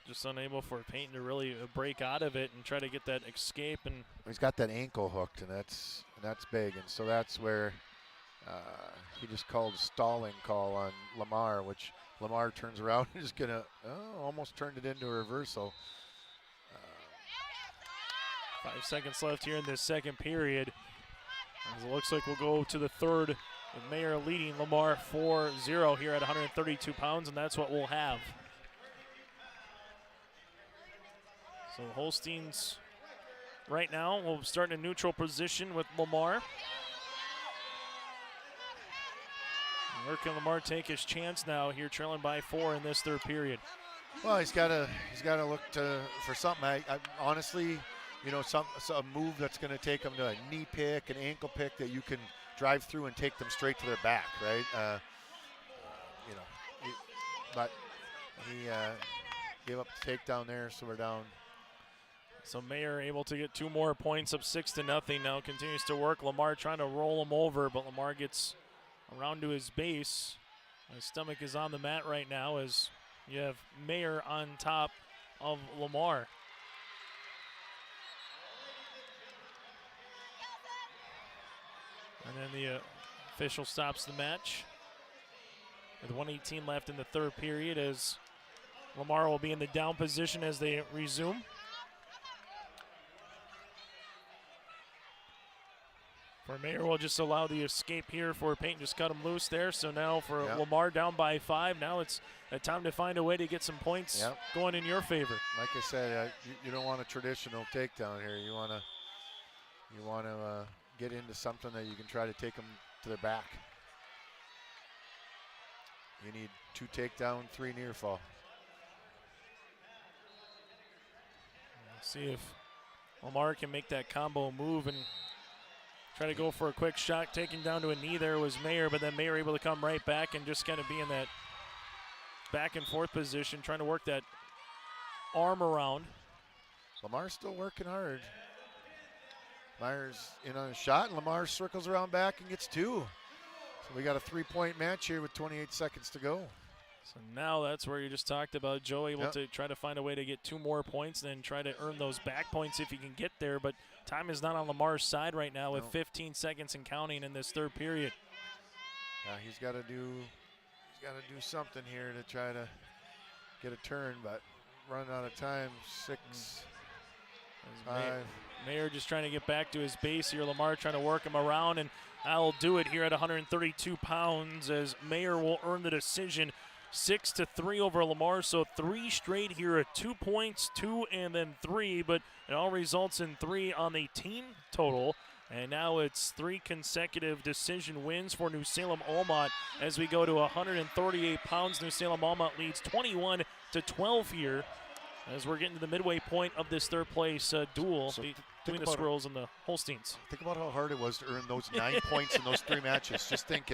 just unable for Payton to really break out of it and try to get that escape. And he's got that ankle hooked, and that's big. And so that's where he just called a stalling call on Lamar, which Lamar turns around and is gonna almost turned it into a reversal. 5 seconds left here in this second period. As it looks like we'll go to the third with Mayer leading Lamar 4-0 here at 132 pounds, and that's what we'll have. So Holsteins right now will start in a neutral position with Lamar. Where can Lamar take his chance now here, trailing by 4 in this third period? Well, he's got to look for something. I honestly, a move that's going to take them to a knee pick, an ankle pick that you can drive through and take them straight to their back, right? But he gave up the takedown there, so we're down. So Mayer able to get 2 more points, up 6-0 now. Continues to work. Lamar trying to roll him over, but Lamar gets around to his base. His stomach is on the mat right now as you have Mayer on top of Lamar. And then the official stops the match with 1:18 left in the third period as Lamar will be in the down position as they resume. For Mayer will just allow the escape here for Payton, just cut him loose there. So now for Lamar down by 5, now it's a time to find a way to get some points going in your favor. Like I said, you don't want a traditional takedown here. You want to get into something that you can try to take them to their back. You need 2 takedown, 3 near fall. Let's see if Lamar can make that combo move and try to go for a quick shot. Taking down to a knee there was Mayer, but then Mayer able to come right back and just kind of be in that back and forth position, trying to work that arm around. Lamar's still working hard. Meyer's in on a shot, and Lamar circles around back and gets 2. So we got a 3-point match here with 28 seconds to go. So now that's where you just talked about Joe able to try to find a way to get 2 more points, then try to earn those back points if he can get there. But time is not on Lamar's side right now with 15 seconds and counting in this third period. Yeah, he's got to do something here to try to get a turn, but running out of time. 6, 5. Mayer just trying to get back to his base here. Lamar trying to work him around, and I'll do it here at 132 pounds as Mayer will earn the decision 6-3 over Lamar. So 3 straight here at 2 points, 2 and then 3, but it all results in 3 on the team total. And now it's 3 consecutive decision wins for New Salem-Almont as we go to 138 pounds. New Salem-Almont leads 21-12 here as we're getting to the midway point of this third place duel between the Squirrels and the Holsteins. Think about how hard it was to earn those 9 points in those 3 matches. Just think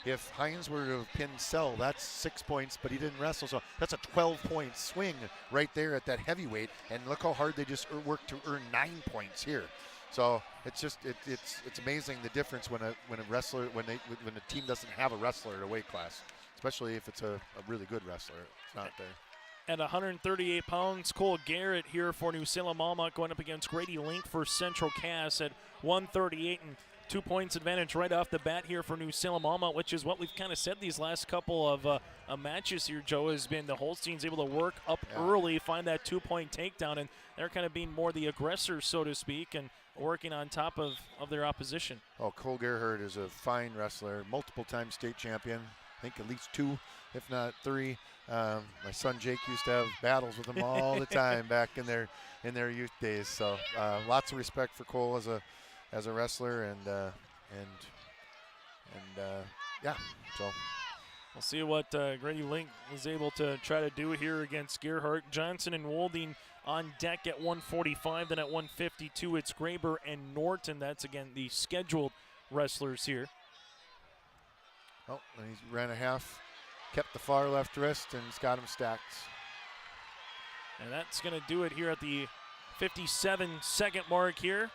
if Hines were to have pinned Sell, that's 6 points, but he didn't wrestle. So that's a 12-point swing right there at that heavyweight. And look how hard they just worked to earn 9 points here. So it's just it's amazing the difference when a wrestler when a team doesn't have a wrestler at a weight class, especially if it's a really good wrestler. It's not there. At 138 pounds, Cole Garrett here for New Salem-Almont going up against Grady Link for Central Cass at 138 and 2 points advantage right off the bat here for New Salem-Almont, which is what we've kind of said these last couple of matches here, Joe, has been the Holsteins able to work up early, find that 2-point takedown, and they're kind of being more the aggressor, so to speak, and working on top of their opposition. Oh, Cole Gerhardt is a fine wrestler, multiple-time state champion. I think at least 2, if not 3. My son Jake used to have battles with him all the time back in their youth days. So lots of respect for Cole as as a wrestler, and yeah. So we'll see what Grady Link is able to try to do here against Gerhardt. Johnson and Wolding on deck at 145. Then at 152, it's Graber and Norton. That's again the scheduled wrestlers here. Oh, and he ran a half, kept the far left wrist, and he's got him stacked. And that's going to do it here at the 57-second mark here.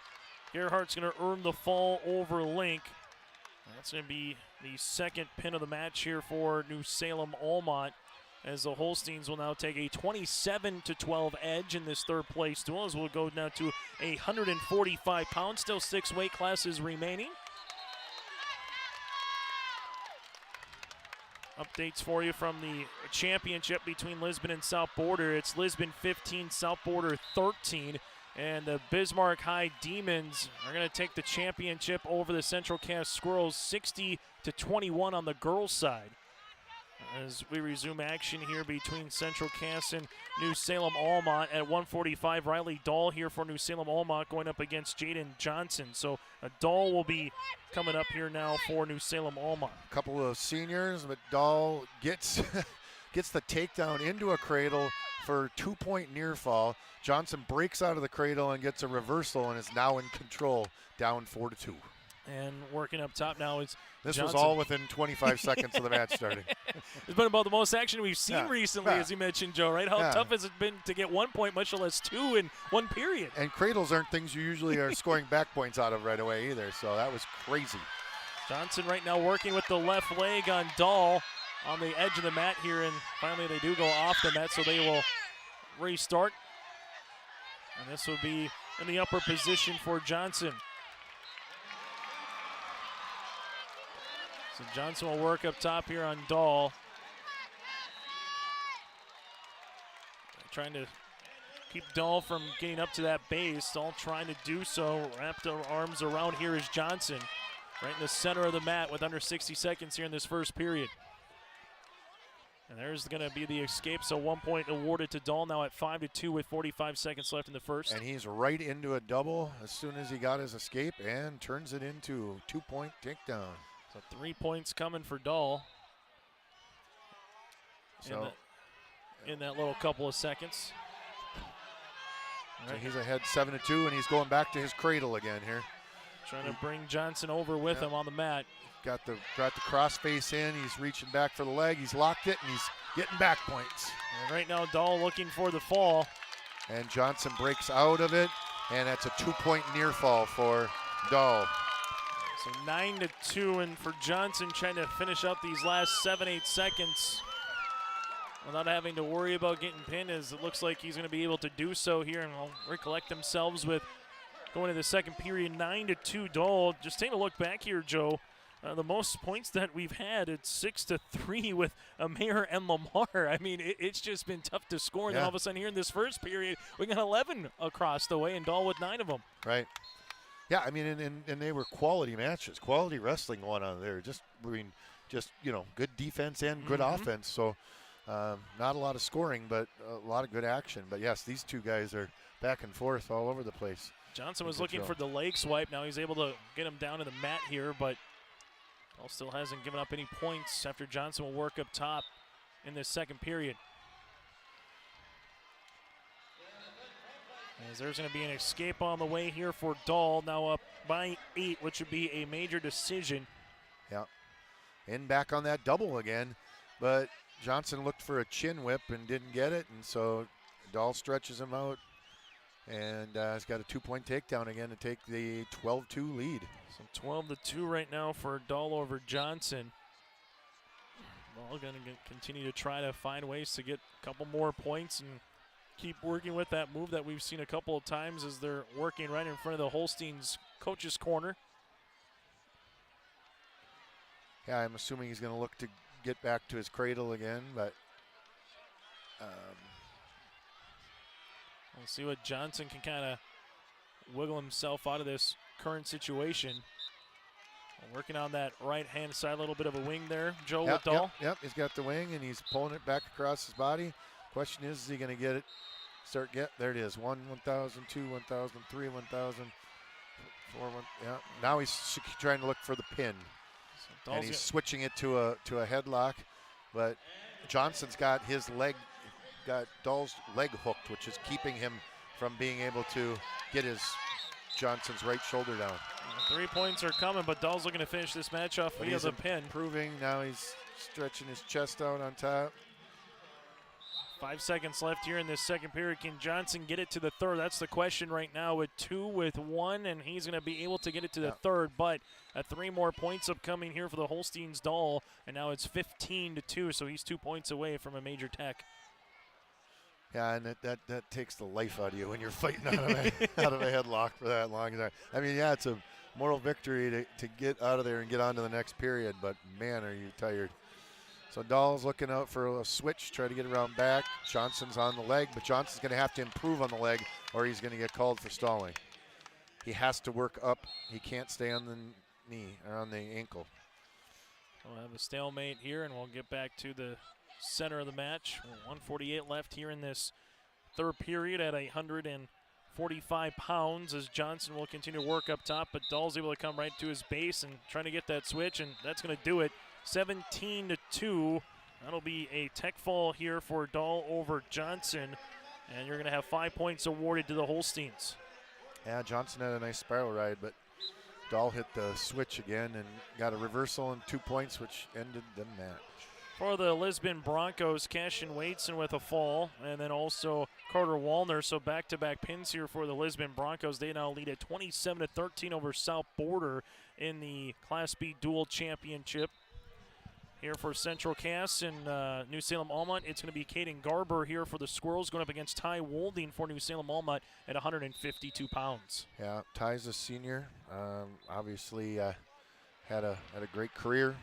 Gerhardt's going to earn the fall over Link. That's going to be the second pin of the match here for New Salem-Almont, as the Holsteins will now take a 27-12 edge in this third place duel, as we'll go now to 145 pounds. Still 6 weight classes remaining. Updates for you from the championship between Lisbon and South Border. It's Lisbon 15, South Border 13. And the Bismarck High Demons are going to take the championship over the Central Cass Squirrels 60-21 on the girls' side. As we resume action here between Central Cass and New Salem-Almont at 145, Riley Dahl here for New Salem-Almont going up against Jaden Johnson. So Dahl will be coming up here now for New Salem-Almont. A couple of seniors, but Dahl gets gets the takedown into a cradle for 2-point near fall. Johnson breaks out of the cradle and gets a reversal and is now in control, down 4-2. And working up top now is This Johnson. was all within 25 seconds of the match starting. It's been about the most action we've seen recently, as you mentioned, Joe, right? How tough has it been to get 1 point, much less 2 in one period? And cradles aren't things you usually are scoring back points out of right away either, so that was crazy. Johnson right now working with the left leg on Dahl on the edge of the mat here, and finally they do go off the mat, so they will restart. And this will be in the upper position for Johnson. So Johnson will work up top here on Dahl. Trying to keep Dahl from getting up to that base. Dahl trying to do so. Wrapped our arms around here is Johnson. Right in the center of the mat with under 60 seconds here in this first period. And there's going to be the escape, so 1 point awarded to Dahl now at 5-2 with 45 seconds left in the first. And he's right into a double as soon as he got his escape and turns it into 2-point takedown. So 3 points coming for Dahl So in that little couple of seconds. So he's ahead 7-2, and he's going back to his cradle again here. Trying to bring Johnson over with him on the mat. Got the cross face in. He's reaching back for the leg. He's locked it, and he's getting back points. And right now, Dahl looking for the fall. And Johnson breaks out of it, and that's a 2-point near fall for Dahl. So 9-2, and for Johnson trying to finish out these last 7-8 seconds without having to worry about getting pinned, as it looks like he's going to be able to do so here, and will recollect themselves with going to the second period, 9-2 Dahl. Just taking a look back here, Joe. The most points that we've had, it's 6-3 with Mayer and Lamar. I mean, it's just been tough to score. And then all of a sudden here in this first period, we got 11 across the way, and Dahl with 9 of them. Right. Yeah, I mean, and they were quality matches, quality wrestling going on there. Just good defense and good offense. So not a lot of scoring, but a lot of good action. But yes, these two guys are back and forth all over the place. Johnson was looking for the leg swipe. Now he's able to get him down to the mat here, but Dahl still hasn't given up any points after Johnson will work up top in this second period. As there's going to be an escape on the way here for Dahl, now up by 8, which would be a major decision. Yeah, and back on that double again, but Johnson looked for a chin whip and didn't get it, and so Dahl stretches him out, and he's got a 2-point takedown again to take the 12-2 lead. So 12-2 right now for Dahl over Johnson. Dahl going to continue to try to find ways to get a couple more points and keep working with that move that we've seen a couple of times as they're working right in front of the Holsteins coach's corner. Yeah, I'm assuming he's going to look to get back to his cradle again, but we'll see what Johnson can kind of wiggle himself out of this current situation. Working on that right-hand side, a little bit of a wing there, Joe, with Dahl. Yep, he's got the wing, and he's pulling it back across his body. Question is he going to get it? There it is. 1,000, 2, 1,000, 3, 1,000, Yeah. Now he's trying to look for the pin. And he's switching it to a headlock, but Johnson's got Dahl's leg hooked, which is keeping him from being able to get Johnson's right shoulder down. 3 points are coming, but Dahl's looking to finish this match off via the pin. Improving. Now he's stretching his chest out on top. 5 seconds left here in this second period. Can Johnson get it to the third? That's the question right now with 2 with 1, and he's going to be able to get it to the third, but 3 more points upcoming here for the Holsteins Dahl, and now it's 15-2, so he's 2 points away from a major tech. Yeah, and that takes the life out of you when you're fighting out of a headlock for that long. I mean, yeah, it's a moral victory to get out of there and get on to the next period, but man, are you tired. So Dahl's looking out for a switch, try to get around back. Johnson's on the leg, but Johnson's going to have to improve on the leg or he's going to get called for stalling. He has to work up. He can't stay on the knee or on the ankle. We'll have a stalemate here, and we'll get back to the center of the match. 1:48 left here in this third period at 145 pounds as Johnson will continue to work up top, but Dahl's able to come right to his base and trying to get that switch, and that's going to do it. 17-2. That'll be a tech fall here for Dahl over Johnson, and you're going to have 5 points awarded to the Holsteins. Yeah, Johnson had a nice spiral ride, but Dahl hit the switch again and got a reversal and 2 points, which ended the match. For the Lisbon Broncos, Cashin Waitson with a fall, and then also Carter Wallner. So back-to-back pins here for the Lisbon Broncos. They now lead at 27-13 over South Border in the Class B dual championship. Here for Central Cass and New Salem-Almont, it's going to be Caden Garber here for the Squirrels going up against Ty Wolding for New Salem-Almont at 152 pounds. Yeah, Ty's a senior. Obviously had a great career.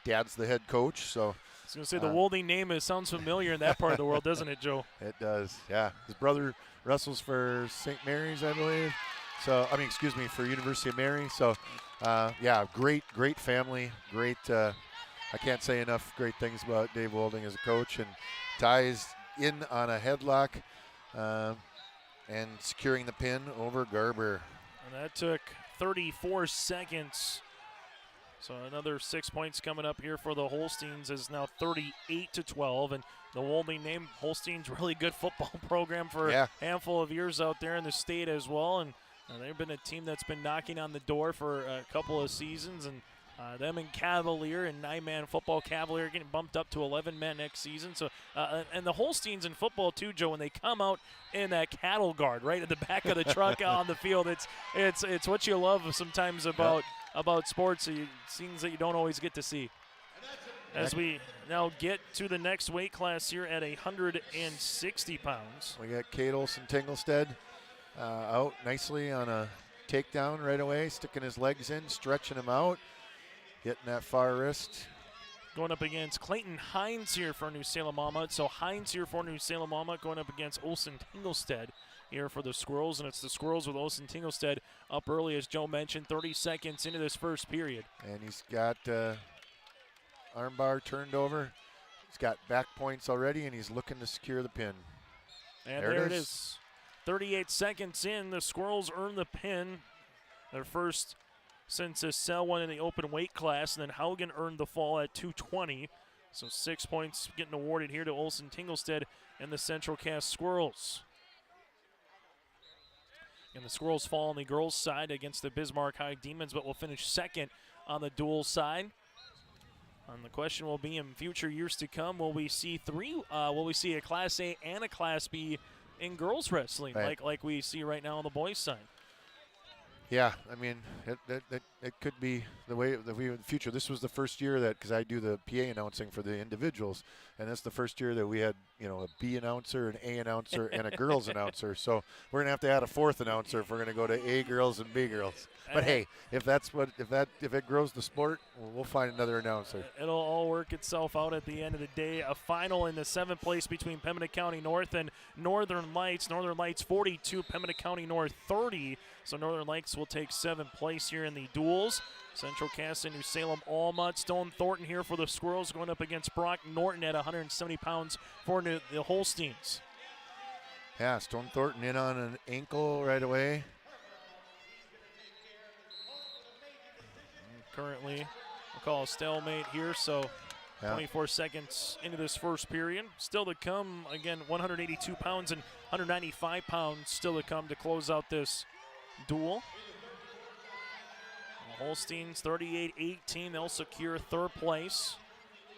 Dad's the head coach, so. I was going to say the Wolding name sounds familiar in that part of the world, doesn't it, Joe? It does, yeah. His brother wrestles for St. Mary's, I believe. So, for University of Mary. So, yeah, great family, great. I can't say enough great things about Dave Wolding as a coach. And Ty's in on a headlock and securing the pin over Garber. And that took 34 seconds. So another 6 points coming up here for the Holsteins is now 38-12. And the Wolding name, Holsteins, really good football program for a handful of years out there in the state as well. And they've been a team that's been knocking on the door for a couple of seasons. And them and Cavalier and 9-man football. Cavalier getting bumped up to 11-men next season. So and the Holsteins in football too, Joe, when they come out in that cattle guard right at the back of the truck on the field, it's what you love sometimes about sports. Scenes that you don't always get to see. As we now get to the next weight class here at 160 pounds. We got Kate Olsen-Tinglestead out nicely on a takedown right away, sticking his legs in, stretching him out. Getting that far wrist. Going up against Clayton Hines here for New Salem-Almont. So Hines here for New Salem-Almont going up against Olsen-Tinglestead here for the Squirrels. And it's the Squirrels with Olsen-Tinglestead up early, as Joe mentioned, 30 seconds into this first period. And he's got armbar turned over. He's got back points already, and he's looking to secure the pin. And there it is. 38 seconds in, the Squirrels earn the pin. Their first since a cell one in the open weight class, and then Haugen earned the fall at 220. So 6 points getting awarded here to Olsen-Tinglestead and the Central Cass Squirrels. And the Squirrels fall on the girls' side against the Bismarck High Demons, but will finish second on the dual side. And the question will be in future years to come, will we see a Class A and a Class B in girls wrestling, like we see right now on the boys' side? Yeah, I mean, it could be the way of the future. This was the first year that, because I do the PA announcing for the individuals, and that's the first year that we had, a B announcer, an A announcer, and a girls announcer. So we're gonna have to add a fourth announcer if we're gonna go to A girls and B girls. But hey, if it grows the sport, we'll find another announcer. It'll all work itself out at the end of the day. A final in the 7th place between Pembina County North and Northern Lights. Northern Lights 42, Pembina County North 30. So Northern Lights will take 7th place here in the duels. Central Cass and New Salem-Almont. Stone Thornton here for the Squirrels going up against Brock Norton at 170 pounds for the Holsteins. Yeah, Stone Thornton in on an ankle right away. currently. We'll call a stalemate here, so 24 seconds into this first period. Still to come, again, 182 pounds and 195 pounds still to come to close out this duel. The Holsteins 38-18, they'll secure third place.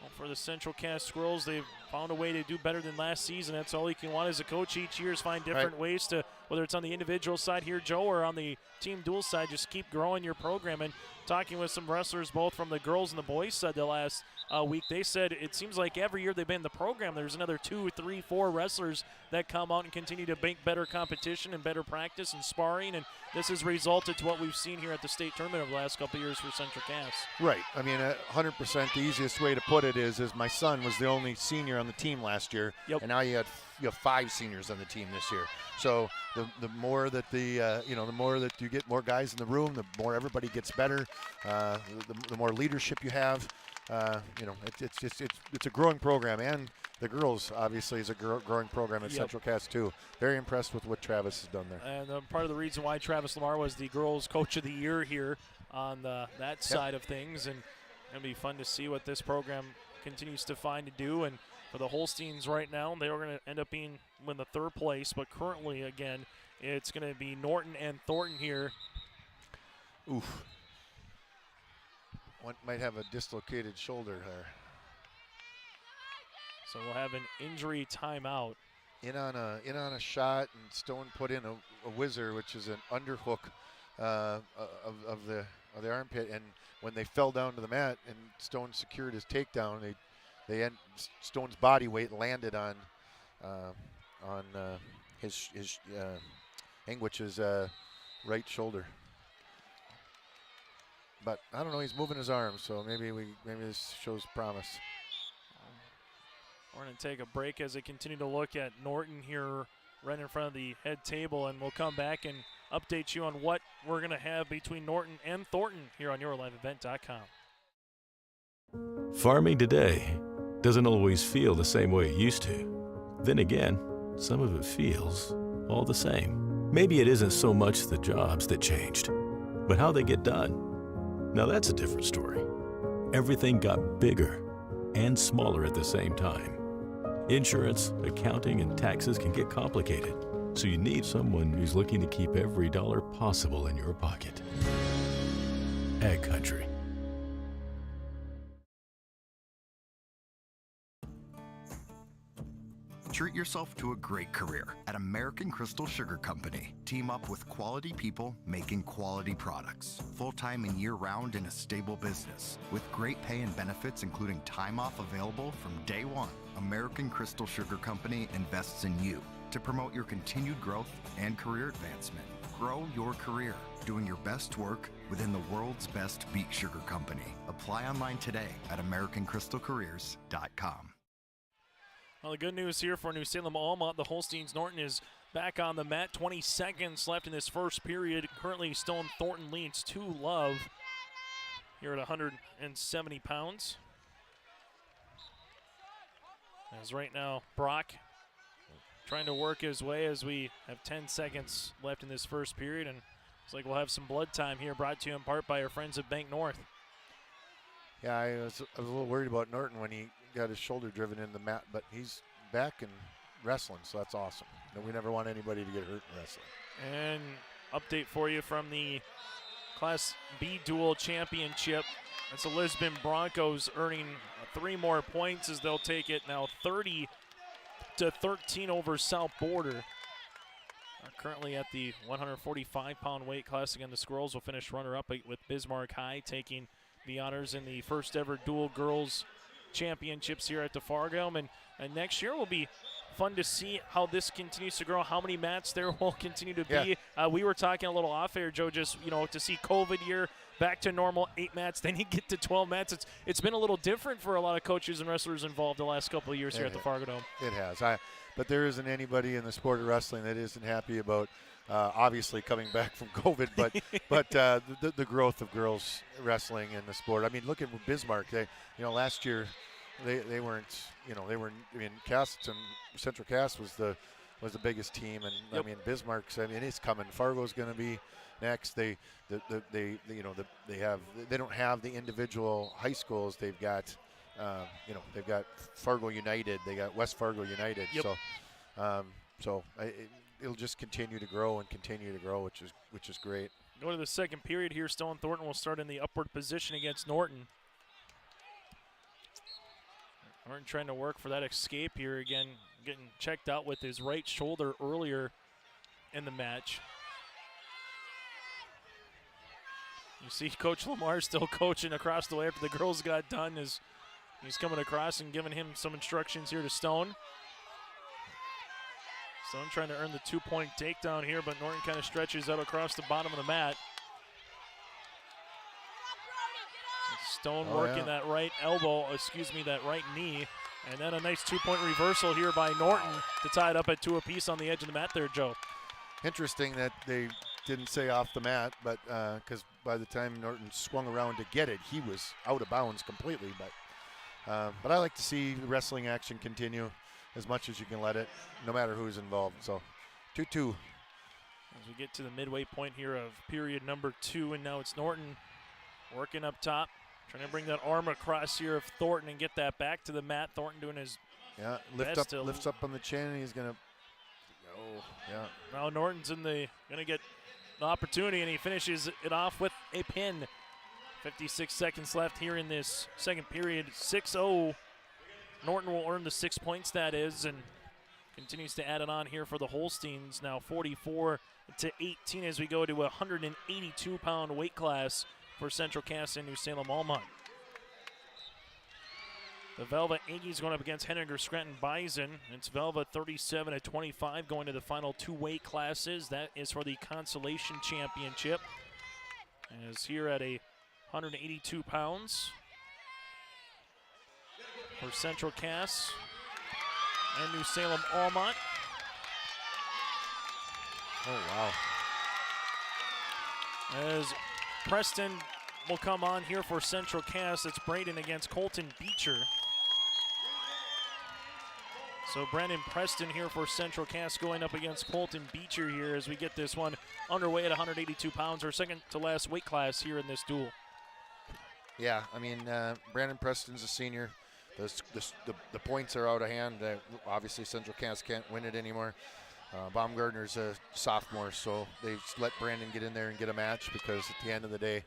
Well, for the Central Cass Squirrels, they've found a way to do better than last season. That's all you can want as a coach each year is find different ways to, whether it's on the individual side here, Joe, or on the team dual side, just keep growing your program. And talking with some wrestlers both from the girls and the boys side the last week, they said it seems like every year they've been in the program, there's another 2, 3, 4 wrestlers that come out and continue to make better competition and better practice and sparring, and this has resulted to what we've seen here at the state tournament over the last couple of years for Central Cass. Right. I mean, 100% the easiest way to put it is my son was the only senior on the team last year, and now you have 5 seniors on the team this year. So the more that the more that you get more guys in the room, the more everybody gets better. The more leadership you have. It's a growing program, and the girls obviously is a growing program at Central Cass too. Very impressed with what Travis has done there. And part of the reason why Travis Lamar was the girls' coach of the year here on that side of things, and it'll be fun to see what this program continues to find to do. And for the Holsteins right now, they are going to end up being in the third place, but currently, again, it's going to be Norton and Thornton here. Oof. One might have a dislocated shoulder there. So we'll have an injury timeout. In on a shot, and Stone put in a whizzer, which is an underhook of the armpit. And when they fell down to the mat and Stone secured his takedown, Stone's body weight landed on his Engwich's right shoulder. But I don't know, he's moving his arms, so maybe this shows promise. We're going to take a break as they continue to look at Norton here right in front of the head table, and we'll come back and update you on what we're going to have between Norton and Thornton here on YourLiveEvent.com. Farming today doesn't always feel the same way it used to. Then again, some of it feels all the same. Maybe it isn't so much the jobs that changed, but how they get done. Now that's a different story. Everything got bigger and smaller at the same time. Insurance, accounting, and taxes can get complicated, so you need someone who's looking to keep every dollar possible in your pocket. Ag Country. Treat yourself to a great career at American Crystal Sugar Company. Team up with quality people making quality products. Full-time and year-round in a stable business. With great pay and benefits including time off available from day one. American Crystal Sugar Company invests in you to promote your continued growth and career advancement. Grow your career, doing your best work within the world's best beet sugar company. Apply online today at AmericanCrystalCareers.com. Well, the good news here for New Salem-Almont, the Holsteins Norton is back on the mat. 20 seconds left in this first period. Currently, Stone Thornton leads 2-love here at 170 pounds. As right now, Brock trying to work his way as we have 10 seconds left in this first period. And it's like we'll have some blood time here, brought to you in part by our friends at Bank North. Yeah, I was a little worried about Norton when he got his shoulder driven in the mat, but he's back and wrestling, so that's awesome. And we never want anybody to get hurt in wrestling. And update for you from the Class B Dual Championship. That's the Lisbon Broncos earning 3 more points as they'll take it now 30-13 over South Border. Currently at the 145-pound weight class. Again, the Squirrels will finish runner-up with Bismarck High taking the honors in the first ever dual girls championships here at the Fargo. And next year will be fun to see how this continues to grow, how many mats there will continue to be. We were talking a little off air, Joe, just, to see COVID year back to normal, 8 mats, then you get to 12 mats. It's been a little different for a lot of coaches and wrestlers involved the last couple of years here at the Fargo Dome. It has. But there isn't anybody in the sport of wrestling that isn't happy about obviously coming back from COVID, but the growth of girls wrestling in the sport. I mean, look at Bismarck. They, last year they weren't. I mean, Central Cass was the biggest team, and I mean Bismarck's. I mean, it's coming. Fargo's going to be next. They don't have the individual high schools. They've got they've got Fargo United, they got West Fargo United. Yep. So it'll just continue to grow and continue to grow, which is great. Go to the second period here. Stone Thornton will start in the upward position against Norton. Norton trying to work for that escape here again, getting checked out with his right shoulder earlier in the match. You see Coach Lamar still coaching across the way after the girls got done as he's coming across and giving him some instructions here to Stone. Stone trying to earn the 2-point takedown here, but Norton kind of stretches out across the bottom of the mat. Stone working that right that right knee. And then a nice 2-point reversal here by Norton to tie it up at 2 apiece on the edge of the mat there, Joe. Interesting that they didn't say off the mat, but because by the time Norton swung around to get it, he was out of bounds completely. But I like to see the wrestling action continue as much as you can let it, no matter who's involved. So 2-2. As we get to the midway point here of period number 2, and now it's Norton working up top, trying to bring that arm across here of Thornton and get that back to the mat. Thornton doing his lifts up on the chin, and he's gonna. Oh, yeah. Now Norton's gonna get an opportunity, and he finishes it off with a pin. 56 seconds left here in this second period. 6-0. Norton will earn the 6 points, that is, and continues to add it on here for the Holsteins. Now 44-18 as we go to a 182-pound weight class for Central Cass and New Salem-Almont. The Velva Aggies going up against Henniger Scranton Bison. It's Velva 37-25 going to the final 2 weight classes. That is for the Consolation Championship. As here at a 182 pounds for Central Cass and New Salem-Almont. Oh, wow. As Preston will come on here for Central Cass. It's Braden against Colton Beecher. So Brandon Preston here for Central Cass going up against Colton Beecher here as we get this one underway at 182 pounds, our second to last weight class here in this duel. Yeah, I mean, Brandon Preston's a senior. The points are out of hand. Obviously, Central Cass can't win it anymore. Baumgartner's a sophomore, so they just let Brandon get in there and get a match because at the end of the day,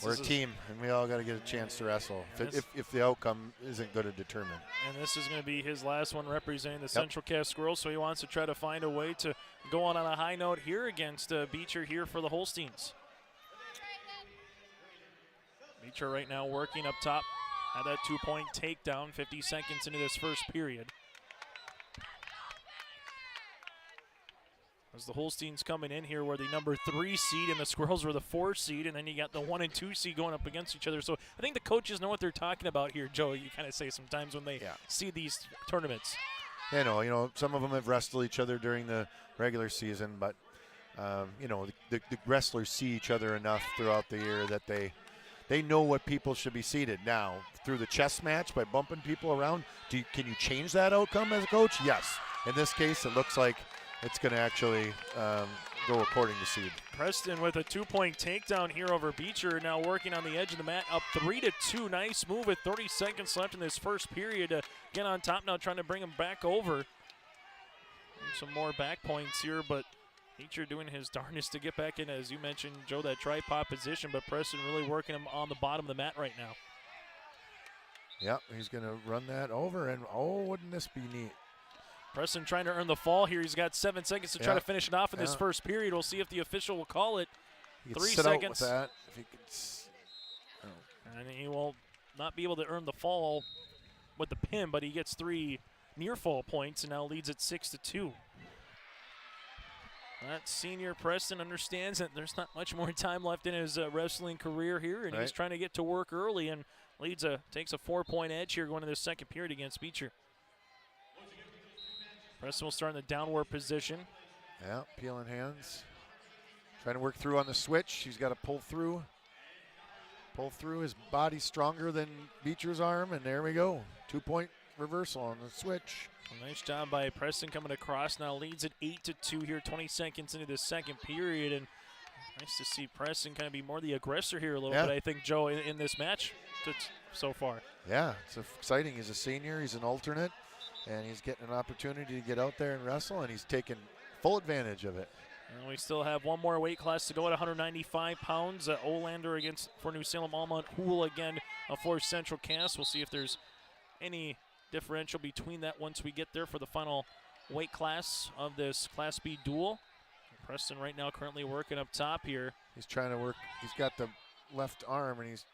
we're a team, and we all got to get a chance to wrestle if the outcome isn't going to determine. And this is going to be his last one representing the Central Cass Squirrels, so he wants to try to find a way to go on a high note here against Beecher here for the Holsteins. Beecher right now working up top. Had that 2-point takedown 50 seconds into this first period. As the Holsteins coming in here were the number 3 seed and the Squirrels were the 4 seed, and then you got the 1 and 2 seed going up against each other. So I think the coaches know what they're talking about here, Joe. You kind of say sometimes when they see these tournaments. You know, some of them have wrestled each other during the regular season, but the wrestlers see each other enough throughout the year that they know what people should be seated. Now, through the chess match, by bumping people around, can you change that outcome as a coach? Yes. In this case, it looks like it's going to actually go according to seed. Preston with a 2-point takedown here over Beecher, now working on the edge of the mat, up 3-2. Nice move with 30 seconds left in this first period. Get on top now, trying to bring him back over. Some more back points here, but Beecher doing his darndest to get back in, as you mentioned, Joe, that tripod position, but Preston really working him on the bottom of the mat right now. Yep, he's going to run that over, and wouldn't this be neat? Preston trying to earn the fall here. He's got 7 seconds to try to finish it off in this first period. We'll see if the official will call it. 3 seconds. Out with that. And he will not be able to earn the fall with the pin, but he gets 3 near fall points and now leads at 6-2. That senior Preston understands that there's not much more time left in his wrestling career here, and he's trying to get to work early and takes a 4-point edge here going to the second period against Beecher. Preston will start in the downward position. Yeah, peeling hands. Trying to work through on the switch. He's got to pull through. Pull through. His body's stronger than Beecher's arm, and there we go. 2-point reversal on the switch. A nice job by Preston coming across. Now leads at 8-2 here, 20 seconds into the second period. And Nice to see Preston kind of be more the aggressor here a little bit, I think, Joe, in this match so far. Yeah, it's exciting. He's a senior. He's an alternate, and he's getting an opportunity to get out there and wrestle, and he's taking full advantage of it. And we still have one more weight class to go at 195 pounds. Olander for New Salem-Almont. Hool again for Central Cass. We'll see if there's any differential between that once we get there for the final weight class of this Class B duel. Preston right now currently working up top here. He's trying to work. He's got the left arm, and he's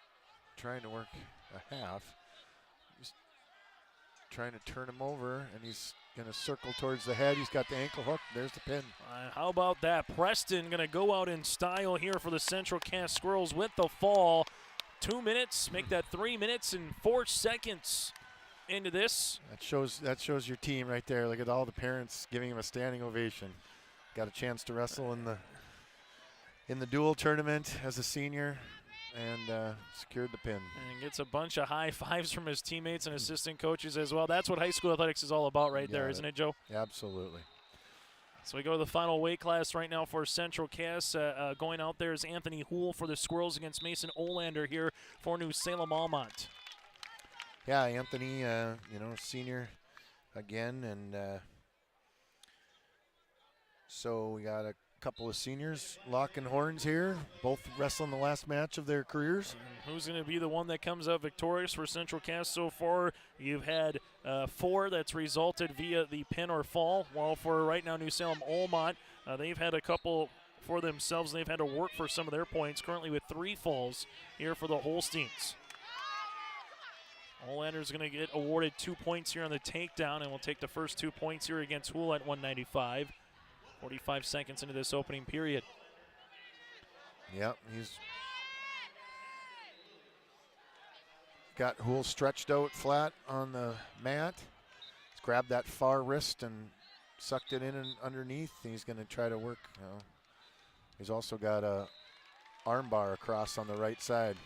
trying to work a half. He's trying to turn him over, and he's going to circle towards the head. He's got the ankle hook. There's the pin. How about that? Preston going to go out in style here for the Central Cass Squirrels with the fall. 2 minutes, make that 3 minutes and 4 seconds into this. That shows your team right there. Look at all the parents giving him a standing ovation. Got a chance to wrestle in the dual tournament as a senior, and secured the pin. And gets a bunch of high fives from his teammates and assistant coaches as well. That's what high school athletics is all about right there, isn't it, Joe? Absolutely. So we go to the final weight class right now for Central Cass. Going out there is Anthony Hool for the Squirrels against Mason Olander here for New Salem-Almont. Yeah, Anthony, senior again, and so we got a couple of seniors locking horns here, both wrestling the last match of their careers. And who's going to be the one that comes out victorious for Central Cass so far? You've had 4 that's resulted via the pin or fall, while for right now New Salem-Almont, they've had a couple for themselves, and they've had to work for some of their points, currently with 3 falls here for the Holsteins. Olander's going to get awarded 2 points here on the takedown, and we'll take the first 2 points here against Hool at 195. 45 seconds into this opening period. Yep, he's got Hool stretched out flat on the mat. He's grabbed that far wrist and sucked it in and underneath. He's going to try to work. He's also got a arm bar across on the right side.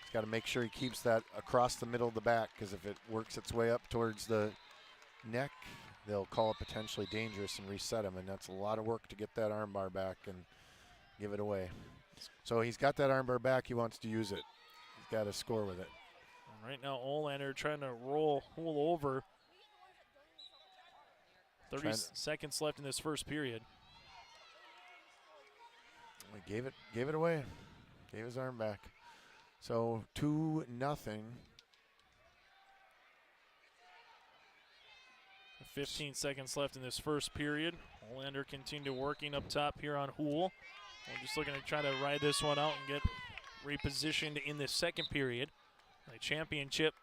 He's got to make sure he keeps that across the middle of the back, because if it works its way up towards the neck, they'll call it potentially dangerous and reset him, and that's a lot of work to get that arm bar back and give it away. So he's got that arm bar back. He wants to use it. He's got to score with it. And right now, Olander trying to roll Hool over. 30 seconds left in this first period. He gave it away. Gave his arm back. So 2-0. 15 seconds left in this first period. Olander continue working up top here on Hool. We're just looking to try to ride this one out and get repositioned in the second period. A championship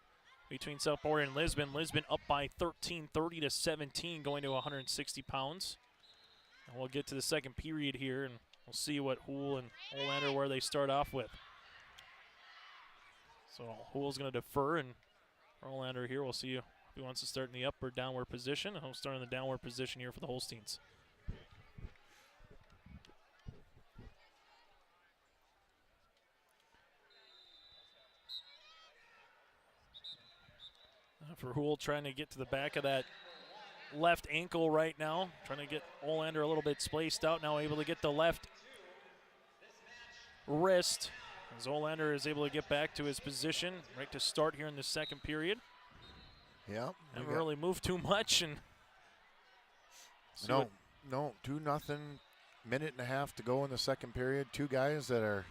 between South Border and Lisbon. Lisbon up by 13, 30-17, going to 160 pounds. And we'll get to the second period here, and we'll see what Hool and Olander, where they start off with. So Hool's going to defer, and Olander here, we'll see if he wants to start in the up or downward position. He'll start in the downward position here for the Holsteins. For Hool, trying to get to the back of that left ankle right now. Trying to get Olander a little bit spaced out. Now able to get the left wrist. As Olander is able to get back to his position right to start here in the second period. Yeah. Haven't really moved too much. And no, 2-0. Minute and a half to go in the second period. 2 guys that are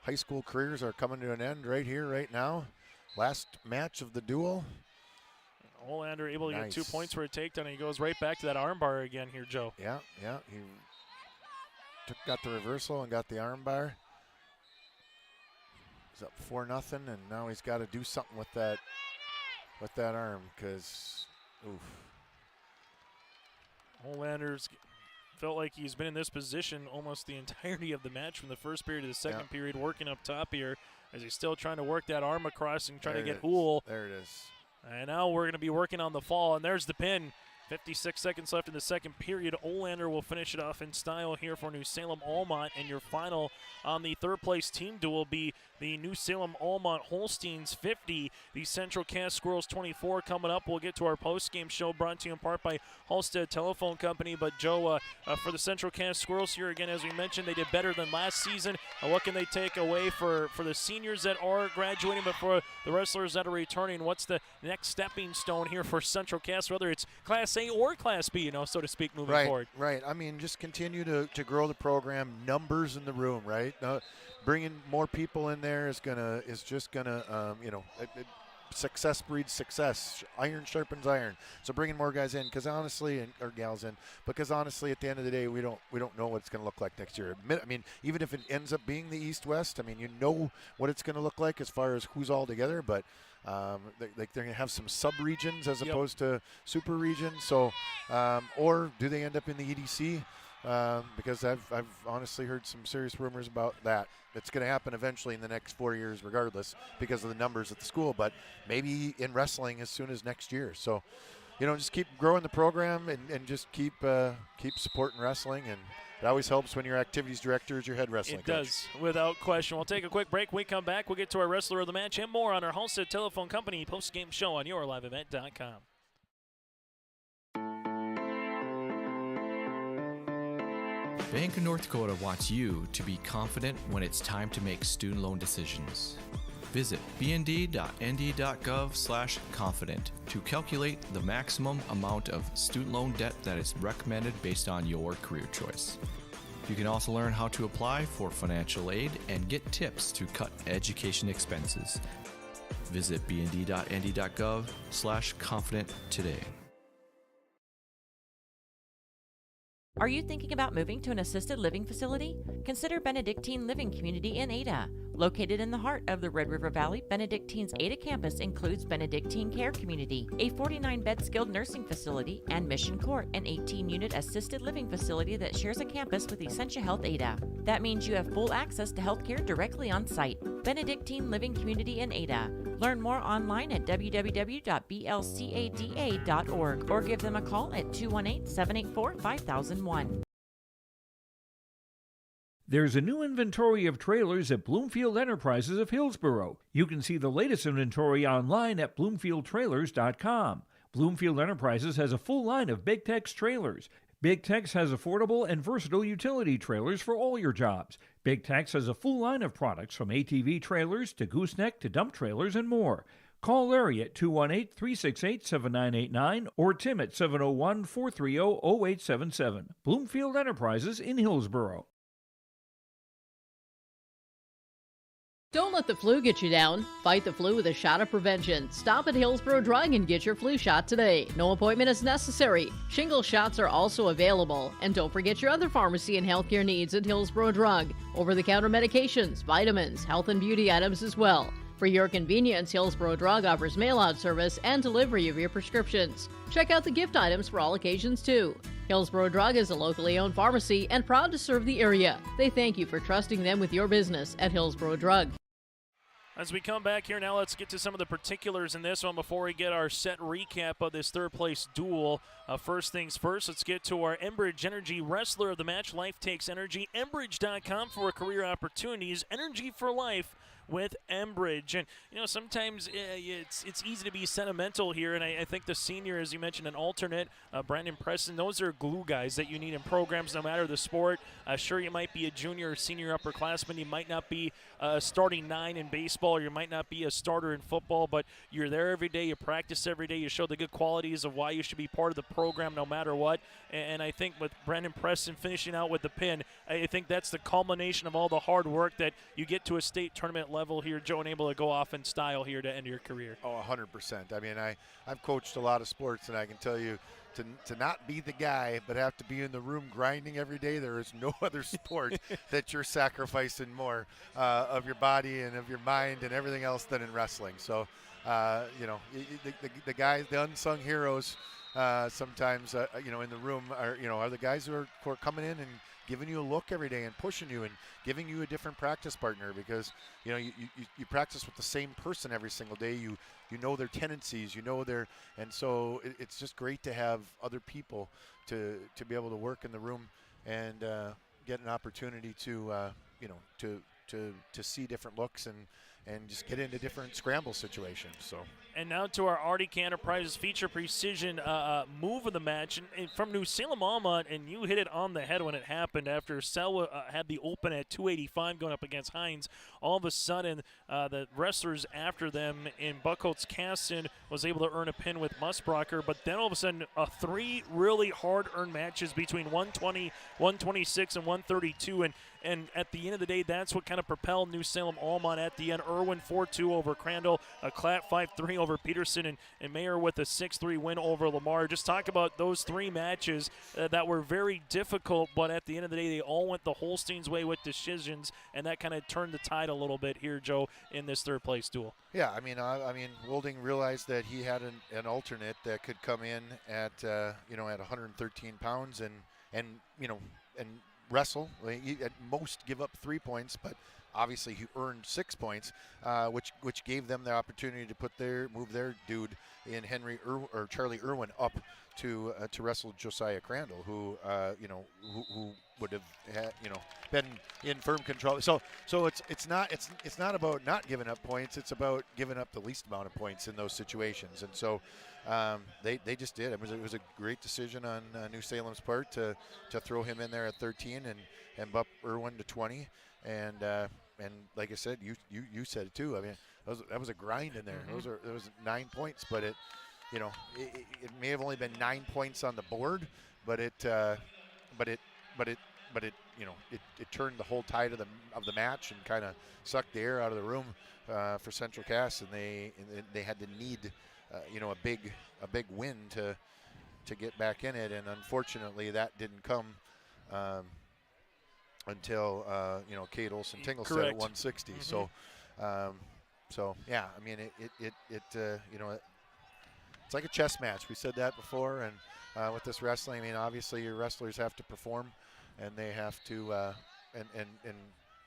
high school careers are coming to an end right here, right now. Last match of the duel. Olander able to get 2 points for a takedown, and he goes right back to that armbar again here, Joe. Yeah. He got the reversal and got the armbar. He's up 4-0, and now he's got to do something with that arm, because, oof. Olander's felt like he's been in this position almost the entirety of the match, from the first period to the second period, working up top here, as he's still trying to work that arm across and trying to get Hool. There it is. And now we're going to be working on the fall, and there's the pin. 56 seconds left in the second period. Olander will finish it off in style here for New Salem-Almont, and your final on the third-place team duel will be the New Salem-Almont Holsteins 50, the Central Cass Squirrels 24. Coming up, we'll get to our post-game show brought to you in part by Halstead Telephone Company. But Joe, for the Central Cass Squirrels here again, as we mentioned, they did better than last season. What can they take away for the seniors that are graduating, but for the wrestlers that are returning? What's the next stepping stone here for Central Cass, whether it's Class A or Class B, so to speak, moving forward? Right. I mean, just continue to grow the program. Numbers in the room, right? Bringing more people in there is just gonna success breeds success. Iron sharpens iron. So bringing more guys in, because honestly, or gals in, because honestly, at the end of the day, we don't know what it's going to look like next year. I mean, even if it ends up being the East-West, I mean, you know what it's going to look like as far as who's all together, but they're going to have some sub-regions as opposed to super regions. So, or do they end up in the EDC? Because I've honestly heard some serious rumors about that. It's going to happen eventually in the next 4 years regardless because of the numbers at the school, but maybe in wrestling as soon as next year. So, just keep growing the program and just keep supporting wrestling. And it always helps when your activities director is your head wrestling coach. It does, without question. We'll take a quick break. When we come back, we'll get to our wrestler of the match and more on our Halstead Telephone Company post-game show on yourliveevent.com. Bank of North Dakota wants you to be confident when it's time to make student loan decisions. Visit bnd.nd.gov/confident to calculate the maximum amount of student loan debt that is recommended based on your career choice. You can also learn how to apply for financial aid and get tips to cut education expenses. Visit bnd.nd.gov/confident today. Are you thinking about moving to an assisted living facility? Consider Benedictine Living Community in Ada. Located in the heart of the Red River Valley, Benedictine's Ada campus includes Benedictine Care Community, a 49-bed skilled nursing facility, and Mission Court, an 18-unit assisted living facility that shares a campus with Essentia Health Ada. That means you have full access to healthcare directly on site. Benedictine Living Community in Ada. Learn more online at www.blcada.org or give them a call at 218-784-5001. There's a new inventory of trailers at Bloomfield Enterprises of Hillsboro. You can see the latest inventory online at bloomfieldtrailers.com. Bloomfield Enterprises has a full line of Big Tex trailers. Big Tex has affordable and versatile utility trailers for all your jobs. Big Tex has a full line of products from ATV trailers to gooseneck to dump trailers and more. Call Larry at 218-368-7989 or Tim at 701-430-0877. Bloomfield Enterprises in Hillsboro. Don't let the flu get you down. Fight the flu with a shot of prevention. Stop at Hillsboro Drug and get your flu shot today. No appointment is necessary. Shingle shots are also available. And don't forget your other pharmacy and healthcare needs at Hillsboro Drug. Over-the-counter medications, vitamins, health and beauty items as well. For your convenience, Hillsboro Drug offers mail-out service and delivery of your prescriptions. Check out the gift items for all occasions, too. Hillsboro Drug is a locally owned pharmacy and proud to serve the area. They thank you for trusting them with your business at Hillsboro Drug. As we come back here now, let's get to some of the particulars in this one before we get our set recap of this third-place duel. First things first, let's get to our Enbridge Energy Wrestler of the Match. Life Takes Energy. Enbridge.com for career opportunities. Energy for life with Enbridge. And, sometimes it's easy to be sentimental here, and I think the senior, as you mentioned, an alternate, Brandon Preston, those are glue guys that you need in programs no matter the sport. Sure, you might be a junior or senior upperclassman. You might not be a starting 9 in baseball, or you might not be a starter in football, but you're there every day, you practice every day, you show the good qualities of why you should be part of the program no matter what. And I think with Brandon Preston finishing out with the pin, I think that's the culmination of all the hard work that you get to a state tournament level here, Joe, and able to go off in style here to end your career. Oh, 100%. I mean, I've coached a lot of sports, and I can tell you, to not be the guy but have to be in the room grinding every day, there is no other sport that you're sacrificing more of your body and of your mind and everything else than in wrestling. So, the guys, the unsung heroes sometimes, in the room are the guys who are coming in and giving you a look every day and pushing you and giving you a different practice partner, because you practice with the same person every single day. You know their tendencies, and so it's just great to have other people to be able to work in the room and get an opportunity to see different looks and just get into different scramble situations. So. And now to our Arctic Enterprises feature precision move of the match. And from New Salem-Almont, and you hit it on the head when it happened after Selwa had the open at 285 going up against Hines. All of a sudden, the wrestlers after them in Buckholz-Casson was able to earn a pin with Musbracher. But then all of a sudden, 3 really hard-earned matches between 120, 126, and 132. And at the end of the day, that's what kind of propelled New Salem-Almont at the end. Irwin 4-2 over Crandall, a Clatt 5-3 over Peterson, and Mayer with a 6-3 win over Lamar. Just talk about those 3 matches that were very difficult, but at the end of the day, they all went the Holstein's way with decisions, and that kind of turned the tide a little bit here, Joe, in this third-place duel. Yeah, I mean, Wolding realized that he had an alternate that could come in at at 113 pounds and wrestle. He at most give up 3 points, but obviously he earned 6 points, which gave them the opportunity to move their dude in Charlie Irwin up to wrestle Josiah Crandall, who would have been in firm control. So it's not about not giving up points. It's about giving up the least amount of points in those situations. And so they just did. It was a great decision on New Salem's part to throw him in there at 13 and bump Irwin to 20. And like I said, you said it too. I mean, that was a grind in there. Mm-hmm. There was 9 points, but it may have only been 9 points on the board, but it turned the whole tide of the match and kind of sucked the air out of the room for Central Cass, and they had to need a big win to get back in it, and unfortunately that didn't come until Kate Olsen Tingelstead at 160. Mm-hmm. So yeah, I mean it's like a chess match. We said that before, and with this wrestling, I mean, obviously your wrestlers have to perform, and they have to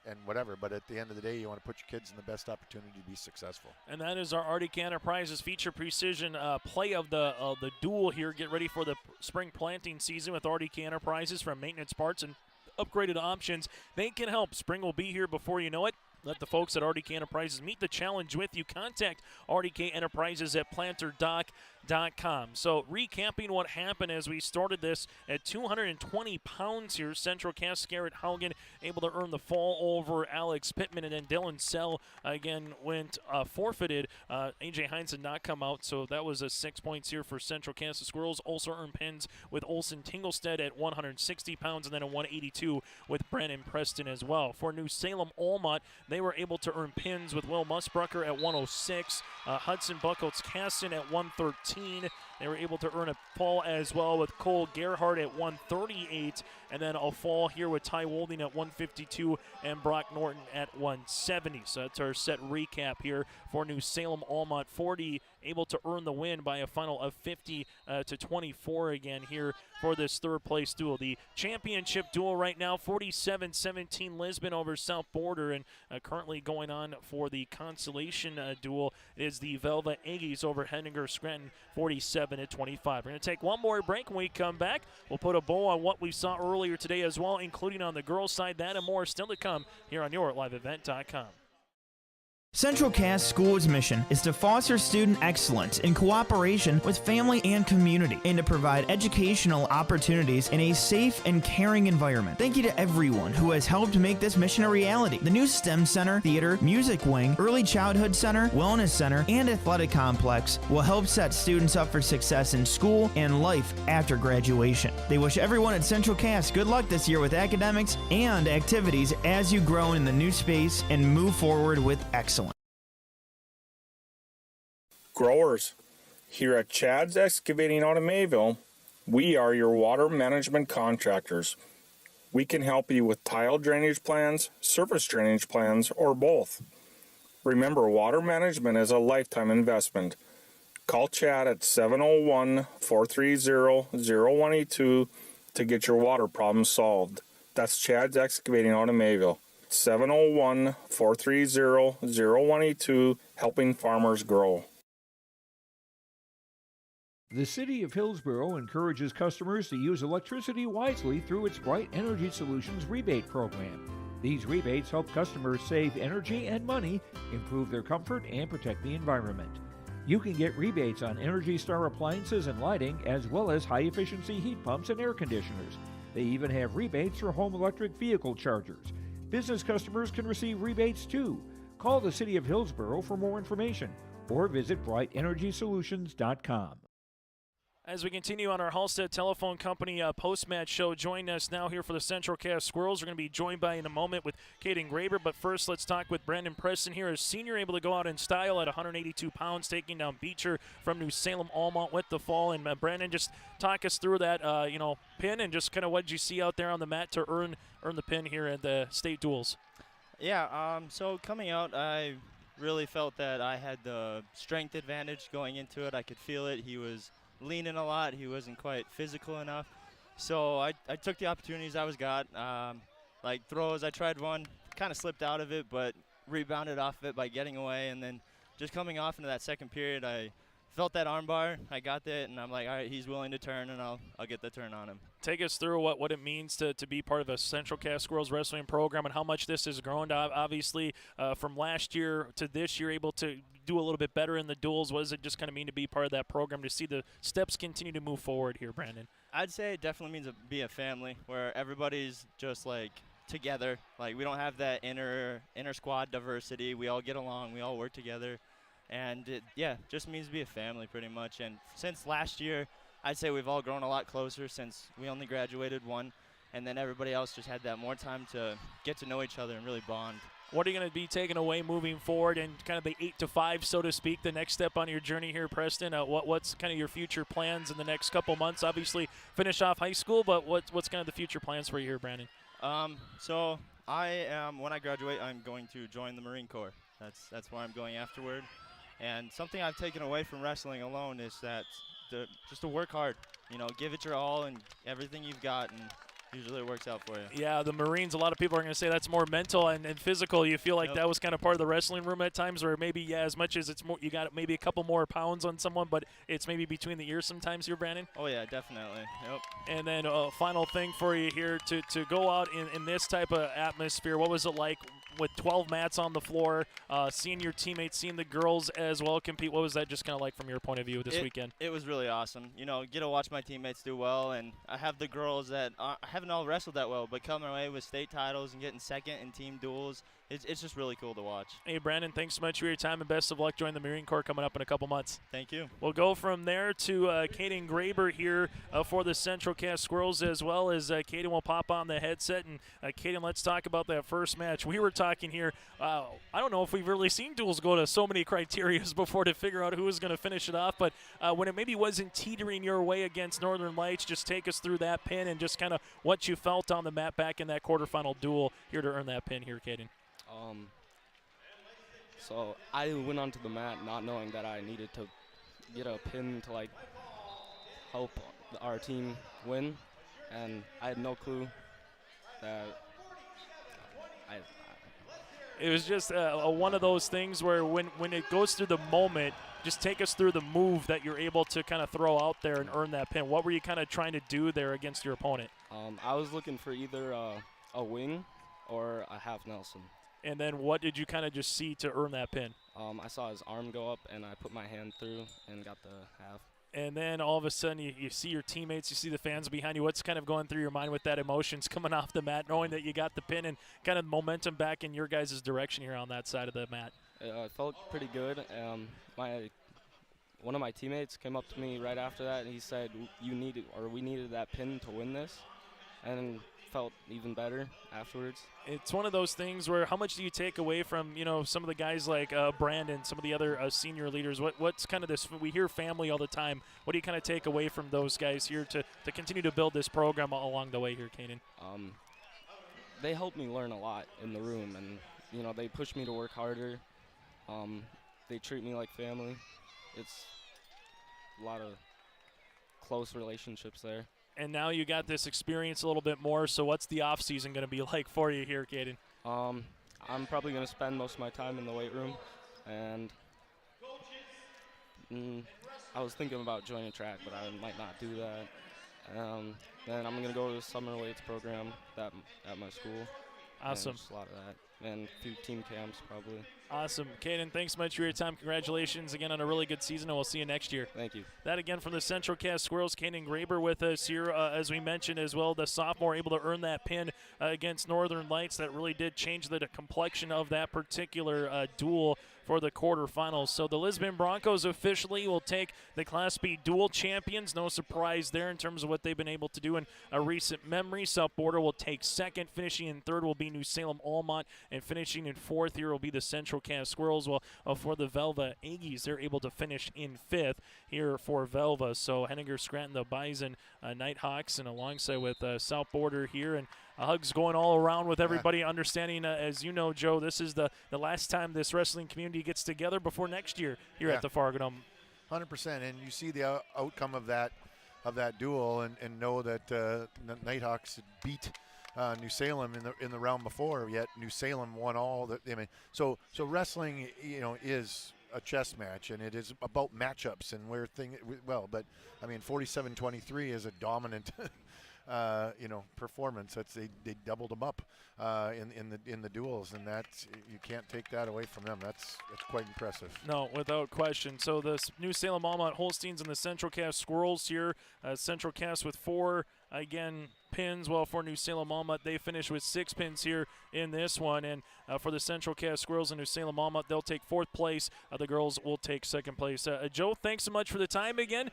and whatever. But at the end of the day, you want to put your kids in the best opportunity to be successful. And that is our Arctic Enterprises feature precision play of the duel here. Get ready for the spring planting season with Arctic Enterprises. From maintenance parts and upgraded options, they can help. Spring will be here before you know it. Let the folks at RDK Enterprises meet the challenge with you. Contact RDK Enterprises at planterdoc.com. So recapping what happened as we started this at 220 pounds here, Central Cass Garrett Haugen able to earn the fall over Alex Pittman, and then Dylan Sell again went forfeited. AJ Hines did not come out, so that was a 6 points here for Central Cass. The Squirrels also earned pins with Olsen Tingelstead at 160 pounds and then a 182 with Brandon Preston as well. For New Salem-Almont, they were able to earn pins with Will Musbracher at 106, Hudson Buckholz-Casson at 113. They were able to earn a fall as well with Cole Gerhardt at 138, and then a fall here with Ty Wolding at 152 and Brock Norton at 170. So that's our set recap here for New Salem-Almont. 40 able to earn the win by a final of 50 to 24 again here for this third place duel. The championship duel right now, 47-17 Lisbon over South Border, and currently going on for the consolation duel is the Velva Aggies over Henninger Scranton, 47-25. We're going to take one more break. When we come back, we'll put a bow on what we saw earlier today as well, including on the girls' side. That and more still to come here on YourLiveEvent.com. Central Cass School's mission is to foster student excellence in cooperation with family and community, and to provide educational opportunities in a safe and caring environment. Thank you to everyone who has helped make this mission a reality. The new STEM Center, Theater, Music Wing, Early Childhood Center, Wellness Center, and Athletic Complex will help set students up for success in school and life after graduation. They wish everyone at Central Cass good luck this year with academics and activities as you grow in the new space and move forward with excellence. Growers, here at Chad's Excavating out of Mayville, we are your water management contractors. We can help you with tile drainage plans, surface drainage plans, or both. Remember, water management is a lifetime investment. Call Chad at 701-430-0182 to get your water problem solved. That's Chad's Excavating out of Mayville. 701-430-0182, helping farmers grow. The City of Hillsborough encourages customers to use electricity wisely through its Bright Energy Solutions rebate program. These rebates help customers save energy and money, improve their comfort, and protect the environment. You can get rebates on Energy Star appliances and lighting, as well as high-efficiency heat pumps and air conditioners. They even have rebates for home electric vehicle chargers. Business customers can receive rebates too. Call the City of Hillsborough for more information or visit brightenergysolutions.com. As we continue on our Halstead Telephone Company post-match show, join us now here for the Central Cast Squirrels. We're going to be joined by in a moment with Caden Graber, but first let's talk with Brandon Preston here, a senior able to go out in style at 182 pounds, taking down Beecher from New Salem-Almont with the fall. And Brandon, just talk us through that pin and just kind of what did you see out there on the mat to earn the pin here at the state duels. Yeah, so coming out, I really felt that I had the strength advantage going into it. I could feel it. He was leaning a lot. He wasn't quite physical enough. So I took the opportunities I was got. Like throws, I tried one, kind of slipped out of it, but rebounded off of it by getting away. And then just coming off into that second period, I felt that arm bar. I got that, and I'm like, all right, he's willing to turn, and I'll get the turn on him. Take us through what it means to be part of a Central Cast Squirrels wrestling program and how much this has grown. Obviously, from last year to this year, able to do a little bit better in the duels. What does it just kind of mean to be part of that program, to see the steps continue to move forward here, Brandon? I'd say it definitely means be a family where everybody's just like together. Like we don't have that inner squad diversity. We all get along. We all work together. And it just means to be a family pretty much. And since last year, I'd say we've all grown a lot closer since we only graduated one. And then everybody else just had that more time to get to know each other and really bond. What are you going to be taking away moving forward and kind of the 8 to 5, so to speak, the next step on your journey here, Preston? What's kind of your future plans in the next couple months? Obviously, finish off high school, but what's kind of the future plans for you here, Brandon? So I am, when I graduate, I'm going to join the Marine Corps. That's where I'm going afterward. And something I've taken away from wrestling alone is that just to work hard, give it your all and everything you've got, and usually it works out for you. Yeah, the Marines, a lot of people are going to say that's more mental and physical. You feel like that was kind of part of the wrestling room at times, or maybe, as much as it's more, you got maybe a couple more pounds on someone, but it's maybe between the ears sometimes here, Brandon? Oh, yeah, definitely. Yep. And then final thing for you here, to go out in this type of atmosphere, what was it like with 12 mats on the floor, seeing your teammates, seeing the girls as well compete? What was that just kind of like from your point of view this weekend? It was really awesome. Get to watch my teammates do well, and I have the girls that haven't all wrestled that well, but coming away with state titles and getting second in team duels, it's just really cool to watch. Hey, Brandon, thanks so much for your time, and best of luck joining the Marine Corps coming up in a couple months. Thank you. We'll go from there to Caden Graber here for the Central Cast Squirrels, as well as Caden will pop on the headset. And Caden, let's talk about that first match. We were talking here, I don't know if we've really seen duels go to so many criterias before to figure out who was going to finish it off, but when it maybe wasn't teetering your way against Northern Lights, just take us through that pin and just kind of what you felt on the mat back in that quarterfinal duel here to earn that pin here, Caden. So I went onto the mat not knowing that I needed to get a pin to help our team win, and I had no clue that it was just one of those things where when it goes through the moment, just take us through the move that you're able to kind of throw out there and earn that pin. What were you kind of trying to do there against your opponent? I was looking for either a wing or a half Nelson. And then what did you kind of just see to earn that pin? I saw his arm go up, and I put my hand through and got the half. And then all of a sudden you see your teammates, you see the fans behind you. What's kind of going through your mind with that emotions coming off the mat, knowing that you got the pin and kind of momentum back in your guys' direction here on that side of the mat? It felt pretty good. One of my teammates came up to me right after that, and he said, we needed that pin to win this. And felt even better afterwards. It's one of those things where how much do you take away from some of the guys like Brandon, some of the other senior leaders? What's kind of this? We hear family all the time. What do you kind of take away from those guys here to continue to build this program along the way here, Kanan? They helped me learn a lot in the room, and they push me to work harder. They treat me like family. It's a lot of close relationships there. And now you got this experience a little bit more, so what's the off season going to be like for you here, Caden? I'm probably going to spend most of my time in the weight room, and I was thinking about joining track, but I might not do that. Then I'm going to go to the summer weights program at my school. Awesome. Just a lot of that, and a few team camps probably. Awesome. Caden, thanks so much for your time. Congratulations again on a really good season, and we'll see you next year. Thank you. That again from the Central Cass Squirrels. Caden Graber with us here, as we mentioned as well. The sophomore able to earn that pin against Northern Lights. That really did change the complexion of that particular duel for the quarterfinals. So the Lisbon Broncos officially will take the Class B dual champions. No surprise there in terms of what they've been able to do in a recent memory. South Border will take second. Finishing in third will be New Salem-Almont, and finishing in fourth here will be the Central Cass Squirrels. Well, for the Velva Aggies, they're able to finish in fifth here for Velva. So Henninger, Scranton, the Bison, Nighthawks, and alongside with South Border here, and hugs going all around with everybody, understanding, as you know, Joe, this is the last time this wrestling community gets together before next year here at the Fargo Dome. 100%, and you see the outcome of that duel, and know that Nighthawks beat New Salem in the round before. Yet New Salem won all. So wrestling, is a chess match, and it is about matchups and where but I mean 47-23 is a dominant performance. They doubled them up in the duels, and you can't take that away from them. That's quite impressive. No, without question. So the New Salem-Almont Holsteins and the Central Cass Squirrels here. Central Cass with 4 pins. Well, for New Salem-Almont, they finish with 6 pins here in this one. And for the Central Cass Squirrels and New Salem-Almont, they'll take 4th place. The girls will take 2nd place. Joe, thanks so much for the time again.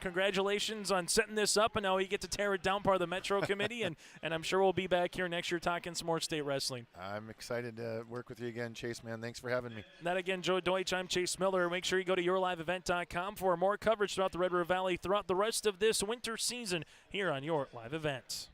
Congratulations on setting this up, and now we get to tear it down, part of the Metro Committee, and I'm sure we'll be back here next year talking some more state wrestling. I'm excited to work with you again, Chase, man. Thanks for having me. That again, Joe Deutsch, I'm Chase Miller. Make sure you go to yourliveevent.com for more coverage throughout the Red River Valley throughout the rest of this winter season here on Your Live Event.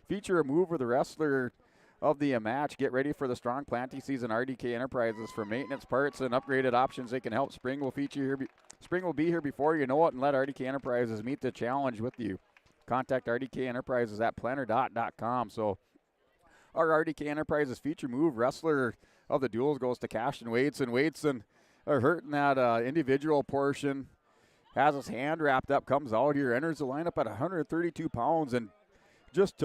Feature a move with the wrestler of the match. Get ready for the strong planting season. RDK Enterprises for maintenance, parts, and upgraded options they can help. Spring will be here before you know it, and let RDK Enterprises meet the challenge with you. Contact RDK Enterprises at plannerdot.com. So our RDK Enterprises feature move wrestler of the duels goes to Cashton Wadeson. Wadeson are hurting that individual portion. Has his hand wrapped up, comes out here, enters the lineup at 132 pounds, and just took